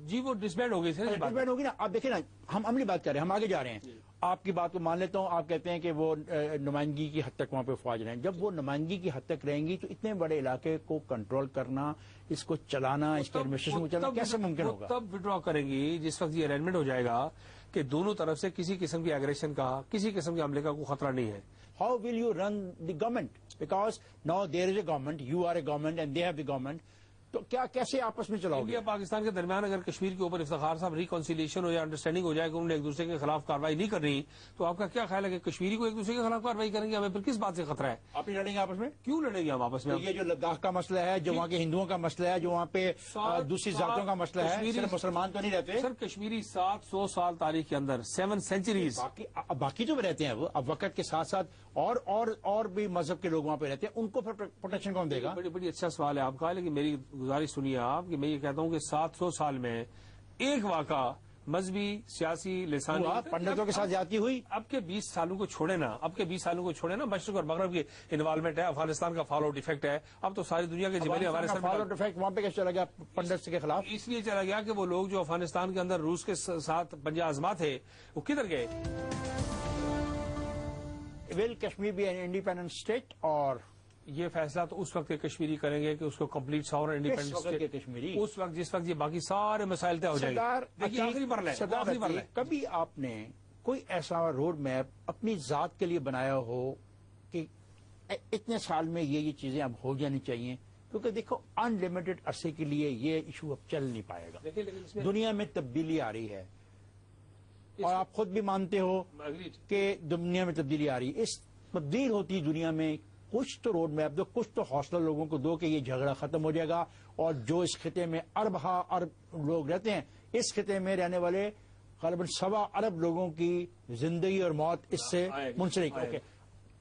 جی وہ ڈسبینڈ ہو گئی تھی. ڈسبینڈ ہوگی نا. آپ دیکھیں نا، ہم عملی بات کر رہے ہیں، ہم آگے جا رہے ہیں. آپ کی بات کو مان لیتا ہوں. آپ کہتے ہیں کہ وہ نمائندگی کی حد تک وہاں پہ فوج رہیں. جب وہ نمائندگی کی حد تک رہیں گی تو اتنے بڑے علاقے کو کنٹرول کرنا، اس کو چلانا، اس کے ایڈمنسٹریشن کو چلانا کیسے ممکن ہوگا؟ تب وڈرا کریں گی جس وقت یہ ارینجمنٹ ہو جائے گا کہ دونوں طرف سے کسی قسم کی ایگریشن کا، کسی قسم کے حملے کا کوئی خطرہ نہیں ہے. How will you run the government? Because now there is a government, you are a government and they have the government. تو کیا کیسے آپس میں چلاؤ گے؟ انڈیا پاکستان کے درمیان اگر کشمیر کے اوپر افتخار صاحب ریکنسیلیشن ہو یا انڈرسٹینڈنگ ہو جائے کہ انہوں نے ایک دوسرے کے خلاف کارروائی نہیں کرنی، تو آپ کا کیا خیال ہے کہ کشمیری کو ایک دوسرے کے خلاف کارروائی کریں گے؟ ہمیں پھر کس بات سے خطرہ ہے؟ آپ نہیں لڑیں گے آپس میں؟ کیوں لڑیں گے ہم آپس میں؟ یہ جو لداخ کا مسئلہ ہے، جو وہاں کے ہندوؤں کا مسئلہ ہے، جو وہاں پہ دوسری ذاتوں کا مسئلہ ہے، صرف مسلمان تو نہیں رہتے سر. کشمیری 700 سال تاریخ کے اندر 7 سینچریز باقی تو رہتے ہیں. وہ اب وقت کے ساتھ ساتھ اور بھی مذہب کے لوگ وہاں پہ رہتے ہیں. ان کو پھر پروٹیکشن کون دے گا؟ بڑی اچھا سوال ہے آپ کا، لیکن میری گزارش سنیے آپ کہ میں یہ کہتا ہوں کہ 700 سال میں ایک واقعہ مذہبی، سیاسی، لسانی پنڈتوں کے ساتھ جاتی ہوئی. اب کے 20 سالوں کو چھوڑے نا، مشرق اور مغرب کی انوالومنٹ ہے، افغانستان کا فال آؤٹ افیکٹ ہے. اب تو ساری دنیا کے جبہے ہمارے سر فال آؤٹ افیکٹ وہاں پہ کیسے چلا گیا پنڈت کے خلاف؟ اس لیے چلا گیا کہ وہ لوگ جو افغانستان کے اندر روس کے ساتھ پنجہ آزما تھے وہ کدھر گئے؟ Will Kashmir be an independent state? اور یہ فیصلہ تو اس وقت کشمیری کریں گے کہ اس کو کمپلیٹ ساور انڈیپینڈنٹ کشمیری اس وقت جس وقت یہ باقی سارے مسائل طے ہو جائیں گے. آخری مرحلہ ہے. کبھی آپ نے کوئی ایسا روڈ میپ اپنی ذات کے لیے بنایا ہو کہ اتنے سال میں یہ چیزیں اب ہو جانی چاہیے؟ کیونکہ دیکھو ان لمیٹڈ عرصے کے لیے یہ ایشو اب چل نہیں پائے گا. دنیا میں تبدیلی آ رہی ہے اور آپ خود بھی مانتے ہو کہ دنیا میں تبدیلی آ رہی ہے. اس تبدیل ہوتی دنیا میں کچھ تو روڈ میپ دو، کچھ تو حوصلہ لوگوں کو دو کہ یہ جھگڑا ختم ہو جائے گا اور جو اس خطے میں ارب لوگ رہتے ہیں، اس خطے میں رہنے والے غالباً 1.25 ارب لوگوں کی زندگی اور موت اس سے منسلک.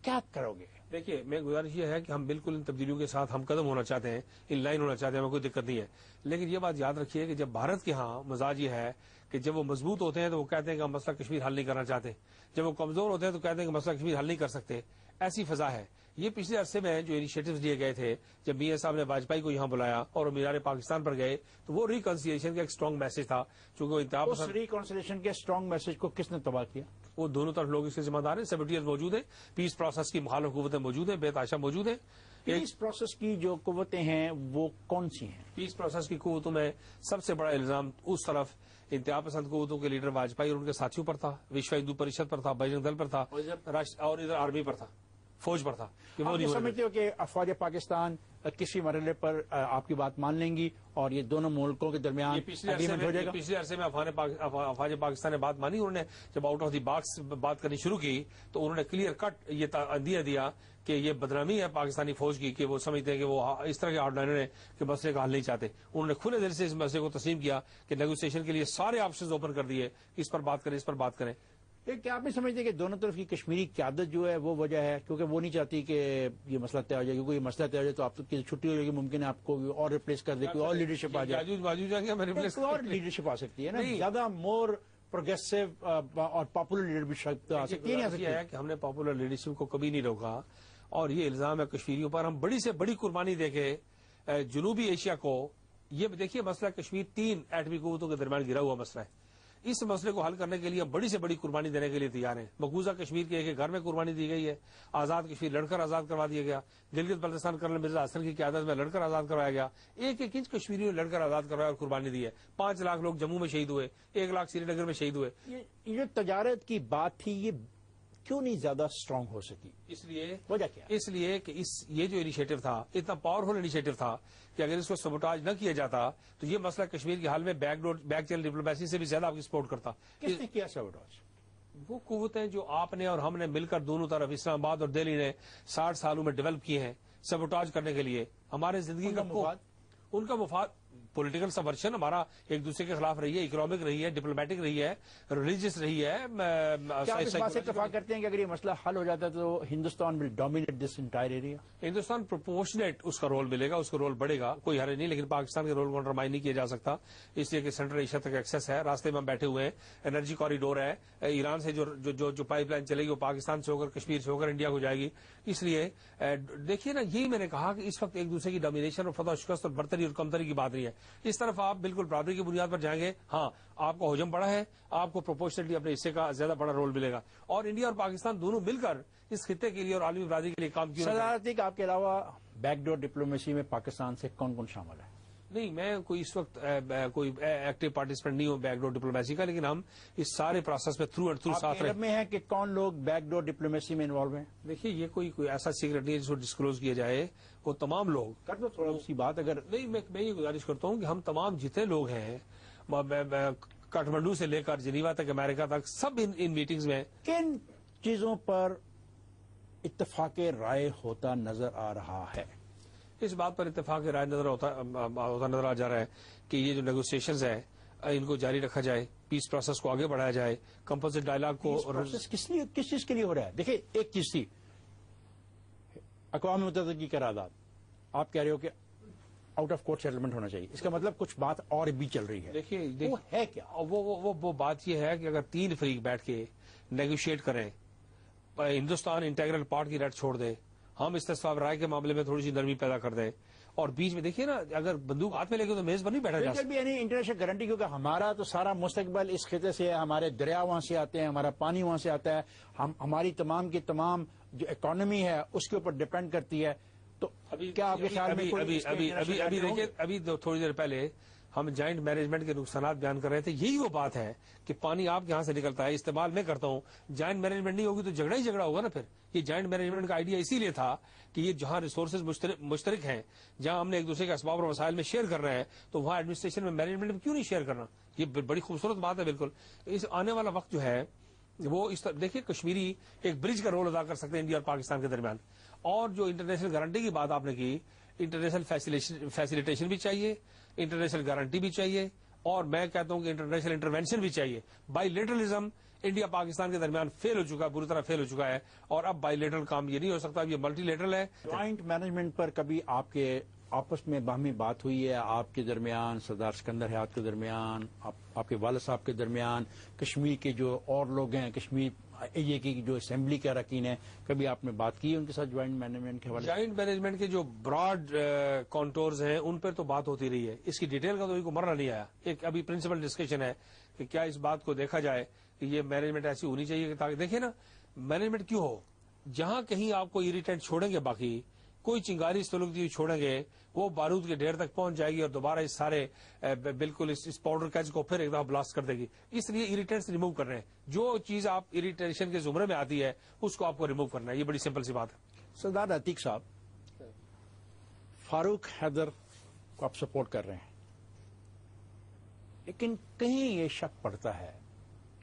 کیا کرو گے؟ دیکھیے میں گزارش یہ ہے کہ ہم بالکل ان تبدیلیوں کے ساتھ ہم قدم ہونا چاہتے ہیں، ان لائن ہونا چاہتے ہیں، ہمیں کوئی دقت نہیں ہے. لیکن یہ بات یاد رکھیے کہ جب بھارت کے ہاں مزاج یہ ہے کہ جب وہ مضبوط ہوتے ہیں تو وہ کہتے ہیں کہ ہم مسئلہ کشمیر حل نہیں کرنا چاہتے، جب وہ کمزور ہوتے ہیں تو کہتے ہیں کہ مسئلہ کشمیر حل نہیں کر سکتے. ایسی فضا ہے. یہ پچھلے عرصے میں جو انیشیٹوز لیے گئے تھے، جب میاں صاحب نے واجپئی کو یہاں بلایا اور وہ مینار پاکستان پر گئے تو وہ ریکنسیلیشن کا ایک اسٹرانگ میسج تھا. چونکہ وہ انتہا اس ریکنسیلیشن کے اسٹرانگ میسج کو کس نے تباہ کیا؟ وہ دونوں طرف لوگ اس کے ذمہ دار ہیں. سیبٹیئرز موجود ہیں، پیس پروسیس کی مخالف قوتیں موجود ہیں، بے تحاشا موجود ہیں. پیس پروسیس کی جو قوتیں ہیں وہ کون سی ہیں؟ پیس پروسیس کی قوتوں میں سب سے بڑا الزام اس طرف انتہا پسند قوتوں کے لیڈر واجپئی اور ان کے ساتھیوں پر تھا، وشو ہندو پریشد پر تھا، بجرنگ دل پر تھا اور ادھر آرمی پر تھا، فوج پر تھا. آپ سمجھتے ہو کہ افواج پاکستان کسی مرحلے پر آپ کی بات مان لیں گی اور یہ دونوں ملکوں کے درمیان اگریمنٹ ہو جائے گا؟ پچھلے عرصے میں افواج پاکستان نے بات مانی. انہوں نے جب آؤٹ آف دی باکس بات کرنی شروع کی تو انہوں نے کلیئر کٹ یہ اندیہ دیا کہ یہ بدنامی ہے پاکستانی فوج کی کہ وہ سمجھتے ہیں کہ وہ اس طرح کے آؤٹ لائنر ہیں کہ مسئلے کا حل نہیں چاہتے. انہوں نے کھلے دل سے اس مسئلے کو تسلیم کیا کہ نیگوسیشن کے لیے سارے آپشنز اوپن کر دیے، اس پر بات کریں، اس پر بات کریں. کیا آپ نہیں سمجھتے کہ دونوں طرف کی کشمیری قیادت جو ہے وہ وجہ ہے؟ کیونکہ وہ نہیں چاہتی کہ یہ مسئلہ طے ہو جائے. کیونکہ یہ مسئلہ طے ہو جائے تو آپ کی چھٹی ہو جائے گی، ممکن ہے آپ کو اور ریپلیس کر دے، کوئی اور لیڈرشپ آ جائے، اور لیڈرشپ آ سکتی ہے نا، زیادہ مور پروگریسو اور پاپولر لیڈرشپ آ سکتی ہے. یہ ہے کہ ہم نے پاپولر لیڈرشپ کو کبھی نہیں روکا اور یہ الزام ہے کشمیریوں پر. ہم بڑی سے بڑی قربانی دے کے جنوبی ایشیا کو، یہ دیکھیے مسئلہ کشمیر 3 ایٹمی قوتوں کے درمیان گرا ہوا مسئلہ ہے. اس مسئلے کو حل کرنے کے لیے بڑی سے بڑی قربانی دینے کے لیے تیار ہیں. مقبوضہ کشمیر کے ایک گھر میں قربانی دی گئی ہے، آزاد کشمیر لڑ کر آزاد کروا دیا گیا. گلگت بلتستان کرنل مرزا حسن کی قیادت میں لڑ کر آزاد کروایا گیا. 1 انچ کشمیریوں نے لڑ کر آزاد کروایا اور قربانی دی ہے. 5 لاکھ لوگ جموں میں شہید ہوئے، 1 لاکھ سری نگر میں شہید ہوئے. یہ جو تجارت کی بات تھی یہ کیوں نہیں زیادہ اسٹرانگ ہو سکی؟ اس لیے وجہ کیا؟ اس لیے کہ یہ جو انیشیٹو تھا اتنا پاورفل انیشیٹو تھا کہ اگر اس کو سبوٹاج نہ کیا جاتا تو یہ مسئلہ کشمیر کے حال میں بیک چینل ڈپلومیسی سے بھی زیادہ آپ کی سپورٹ کرتا. کس نے کیا سبوٹاج؟ وہ قوتیں جو آپ نے اور ہم نے مل کر دونوں طرف اسلام آباد اور دہلی نے 60 سالوں میں ڈیولپ کیے ہیں سبوٹاج کرنے کے لیے ہمارے زندگی ان کا مفاد پولیٹیکل سبورشن ہمارا ایک دوسرے کے خلاف رہی ہے، اکنامک رہی ہے، ڈپلومیٹک رہی ہے، ریلیجیس رہی ہے. کیا آپ اس بات سے اتفاق کرتے ہیں کہ اگر یہ مسئلہ حل ہو جاتا ہے تو Hindustan will dominate this entire area? Hindustan proportionate اس کا رول ملے گا، اس کا رول بڑھے گا، کوئی حرج نہیں، لیکن پاکستان کے رول کو انڈرمائن نہیں کیا جا سکتا، اس لیے کہ سینٹرل ایشیا تک ایکسیس ہے، راستے میں ہم بیٹھے ہوئے ہیں، انرجی کوریڈور ہے، ایران سے جو پائپ لائن چلے گی وہ پاکستان سے ہو کر کشمیر سے ہو کر انڈیا کو جائے گی. اس لیے دیکھیے نا، یہی میں نے کہا کہ اس وقت ایک دوسرے کی ڈومینیشن اور فتح و شکست اور برتری اور کمتری کی بات نہیں ہے. اس طرف آپ بالکل برابری کی بنیاد پر جائیں گے، ہاں آپ کو حجم بڑا ہے، آپ کو پروپورشنلی اپنے حصے کا زیادہ بڑا رول ملے گا، اور انڈیا اور پاکستان دونوں مل کر اس خطے کے لیے اور عالمی برادری کے لیے کام کیوں. صدارتی آپ کے علاوہ بیک ڈور ڈپلومیسی میں پاکستان سے کون کون شامل ہے؟ نہیں، میں کوئی اس وقت کوئی ایکٹیو پارٹیسپینٹ نہیں ہوں بیک ڈور ڈپلومیسی کا، لیکن ہم اس سارے پروسیس میں تھرو اینڈ تھرو ساتھ رہے. میں ہے کہ کون لوگ بیک ڈور ڈپلومیسی میں انوالو ہیں؟ دیکھیے، یہ کوئی ایسا سیکرٹ نہیں ہے جس کو ڈسکلوز کیا جائے، وہ تمام لوگ کر دو تھوڑا سی بات. اگر نہیں، میں یہ گزارش کرتا ہوں کہ ہم تمام جتنے لوگ ہیں کاٹمنڈو سے لے کر جنیوا تک، امریکہ تک، سب ان میٹنگز میں کن چیزوں پر اتفاق رائے ہوتا نظر آ رہا ہے؟ اس بات پر اتفاق رائے نظر آ جا رہا ہے کہ یہ جو نیگوسیشنز ہیں ان کو جاری رکھا جائے، پیس پروسیس کو آگے بڑھایا جائے، کمپوزٹ ڈائلاگ کو. کس چیز کے لیے ہو رہا ہے؟ دیکھیں، ایک چیز تھی اقوام متحدہ کی قرارداد، آپ کہہ رہے ہو کہ آؤٹ آف کورٹ سیٹلمنٹ ہونا چاہیے، اس کا مطلب کچھ بات اور بھی چل رہی ہے. دیکھیے وہ ہے کیا؟ وہ بات یہ ہے کہ اگر 3 فریق بیٹھ کے نیگوشیٹ کریں، ہندوستان انٹیگرل پارٹ کی رائٹ چھوڑ دے، ہم استصواب رائے کے معاملے میں تھوڑی سی نرمی پیدا کر دیں، اور بیچ میں دیکھیے نا، اگر بندوق ہاتھ میں لے کے تو میز پر نہیں بیٹھا جا سکتا. بھی یعنی انٹرنیشنل گارنٹی، کیونکہ ہمارا تو سارا مستقبل اس خطے سے ہے، ہمارے دریا وہاں سے آتے ہیں، ہمارا پانی وہاں سے آتا ہے، ہماری تمام کی تمام جو اکانومی ہے اس کے اوپر ڈپینڈ کرتی ہے. تو کیا آپ کے خیال میں دیکھیے، ابھی تھوڑی دیر پہلے ہم جوائنٹ مینجمنٹ کے نقصانات بیان کر رہے تھے. یہی وہ بات ہے کہ پانی آپ کے یہاں سے نکلتا ہے، استعمال میں کرتا ہوں، جوائنٹ مینجمنٹ نہیں ہوگی تو جھگڑا ہی جھگڑا ہوگا نا. پھر یہ جوائنٹ مینجمنٹ کا آئیڈیا اسی لیے تھا کہ یہ جہاں ریسورسز مشترک ہیں، جہاں ہم نے ایک دوسرے کے اسباب اور وسائل میں شیئر کر رہے ہیں، تو وہاں ایڈمنسٹریشن میں مینجمنٹ میں کیوں نہیں شیئر کرنا؟ یہ بڑی خوبصورت بات ہے. بالکل اس آنے والا وقت جو ہے وہ اس طرح دیکھیے، کشمیری ایک برج کا رول ادا کر سکتے ہیں انڈیا اور پاکستان کے درمیان. اور جو انٹرنیشنل گارنٹی کی بات آپ نے کی، انٹرنیشنل فیسیلیٹیشن بھی چاہیے، انٹرنیشنل گارنٹی بھی چاہیے، اور میں کہتا ہوں کہ انٹرنیشنل انٹروینشن بھی چاہیے. بائی لیٹرلزم انڈیا پاکستان کے درمیان فیل ہو چکا ہے، بری طرح فیل ہو چکا ہے، اور اب بائی لیٹرل کام یہ نہیں ہو سکتا، اب یہ ملٹی لیٹرل ہے. جوائنٹ مینجمنٹ پر کبھی آپ کے آپس میں باہمی بات ہوئی ہے؟ آپ کے درمیان، سردار سکندر حیات کے درمیان، آپ کے والد صاحب کے درمیان، کشمیر کے جو اور لوگ ہیں، کشمیر یہ کی جو اسمبلی کے اراکین ہیں، کبھی آپ نے بات کی ان کے ساتھ جوائنٹ مینجمنٹ کے حوالے سے؟ جوائنٹ مینجمنٹ کے جو براڈ کانٹورز ہیں ان پر تو بات ہوتی رہی ہے، اس کی ڈیٹیل کا تو کوئی مرنا نہیں آیا. ایک ابھی پرنسپل ڈسکشن ہے کہ کیا اس بات کو دیکھا جائے کہ یہ مینجمنٹ ایسی ہونی چاہیے کہ تاکہ دیکھیں نا، مینجمنٹ کیوں ہو، جہاں کہیں آپ کو اریٹینٹ چھوڑیں گے، باقی کوئی چنگاری سلوک چھوڑیں گے، وہ بارود کے ڈھیر تک پہنچ جائے گی اور دوبارہ اس سارے بالکل اس پاؤڈر کیچ کو پھر ایک دفعہ بلاسٹ کر دے گی. اس لیے اریٹینٹس ریموو کر رہے ہیں. جو چیز آپ اریٹیشن کے زمرے میں آتی ہے اس کو آپ کو ریموو کرنا ہے. یہ بڑی سمپل سی بات ہے. سردار عتیق صاحب، فاروق حیدر کو آپ سپورٹ کر رہے ہیں، لیکن کہیں یہ شک پڑتا ہے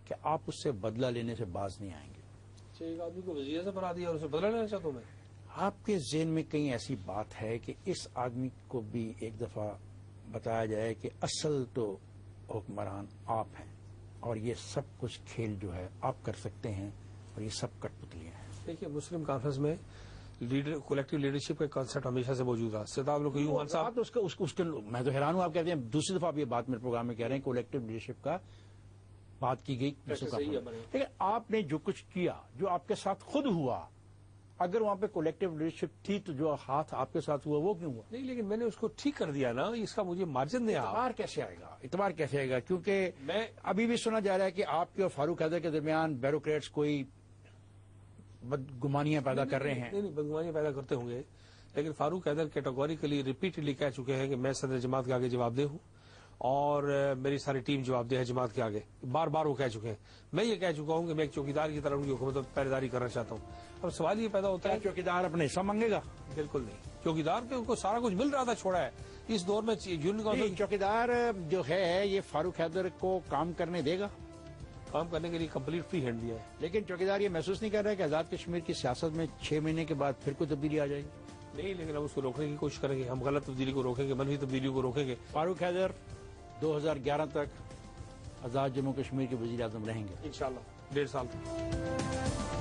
کہ آپ اس سے بدلہ لینے سے باز نہیں آئیں گے. ایک آدمی کو وزیر سے بنا دیا اور اسے بدلہ لینا چاہتا ہوں میں. آپ کے ذہن میں کہیں ایسی بات ہے کہ اس آدمی کو بھی ایک دفعہ بتایا جائے کہ اصل تو حکمران آپ ہیں اور یہ سب کچھ کھیل جو ہے آپ کر سکتے ہیں اور یہ سب کٹ پتلیاں ہیں؟ دیکھیے، مسلم کانفرنس میں کولیکٹیو لیڈرشپ کا کانسیپٹ ہمیشہ سے موجود رہا. میں تو حیران ہوں، آپ کہتے ہیں دوسری دفعہ آپ یہ بات میرے پروگرام میں کہہ رہے ہیں کولیکٹیو لیڈرشپ کا بات کی گئی. لیکن آپ نے جو کچھ کیا، جو آپ کے ساتھ خود ہوا، اگر وہاں پہ کولیکٹیو لیڈرشپ تھی تو جو ہاتھ آپ کے ساتھ ہوا وہ کیوں ہوا؟ نہیں، لیکن میں نے اس کو ٹھیک کر دیا نا، اس کا مجھے مارجن دیا. اعتبار کیسے آئے گا؟ کیونکہ میں ابھی بھی سنا جا رہا ہے کہ آپ کے اور فاروق حیدر کے درمیان بیوروکریٹس کوئی بدگمانیاں پیدا کر رہے ہیں. نہیں، بدگمانیاں پیدا کرتے ہوں گے، لیکن فاروق حیدر کیٹیگوریکلی ریپیٹڈلی کہہ چکے ہیں کہ میں صدر جماعت کے آگے جواب دہ ہوں اور میری ساری ٹیم جواب دہ ہے جماعت کے آگے. بار بار وہ کہہ چکے ہیں. میں یہ کہہ چکا ہوں کہ میں ایک چوکیدار کی طرح ان کی حکومت پر پہرےداری کرنا چاہتا ہوں. اب سوال یہ پیدا ہوتا ہے، چوکیدار اپنے حصہ مانگے گا؟ بالکل نہیں. چوکیدار کے ان کو سارا کچھ مل رہا تھا، چھوڑا ہے اس دور میں. چوکیدار جو ہے یہ فاروق حیدر کو کام کرنے دے گا؟ کام کرنے کے لیے کمپلیٹ فری ہینڈ دیا ہے. لیکن چوکیدار یہ محسوس نہیں کر رہا کہ آزاد کشمیر کی سیاست میں 6 مہینے کے بعد پھر کوئی تبدیلی آ جائے گی؟ نہیں، لیکن ہم اس کو روکنے کی کوشش کریں گے. ہم غلط تبدیلی کو روکیں گے، منفی تبدیلی کو روکیں گے. فاروق حیدر 2011 تک آزاد جموں کشمیر کے وزیر اعظم رہیں گے انشاءاللہ 1.5 سال تک.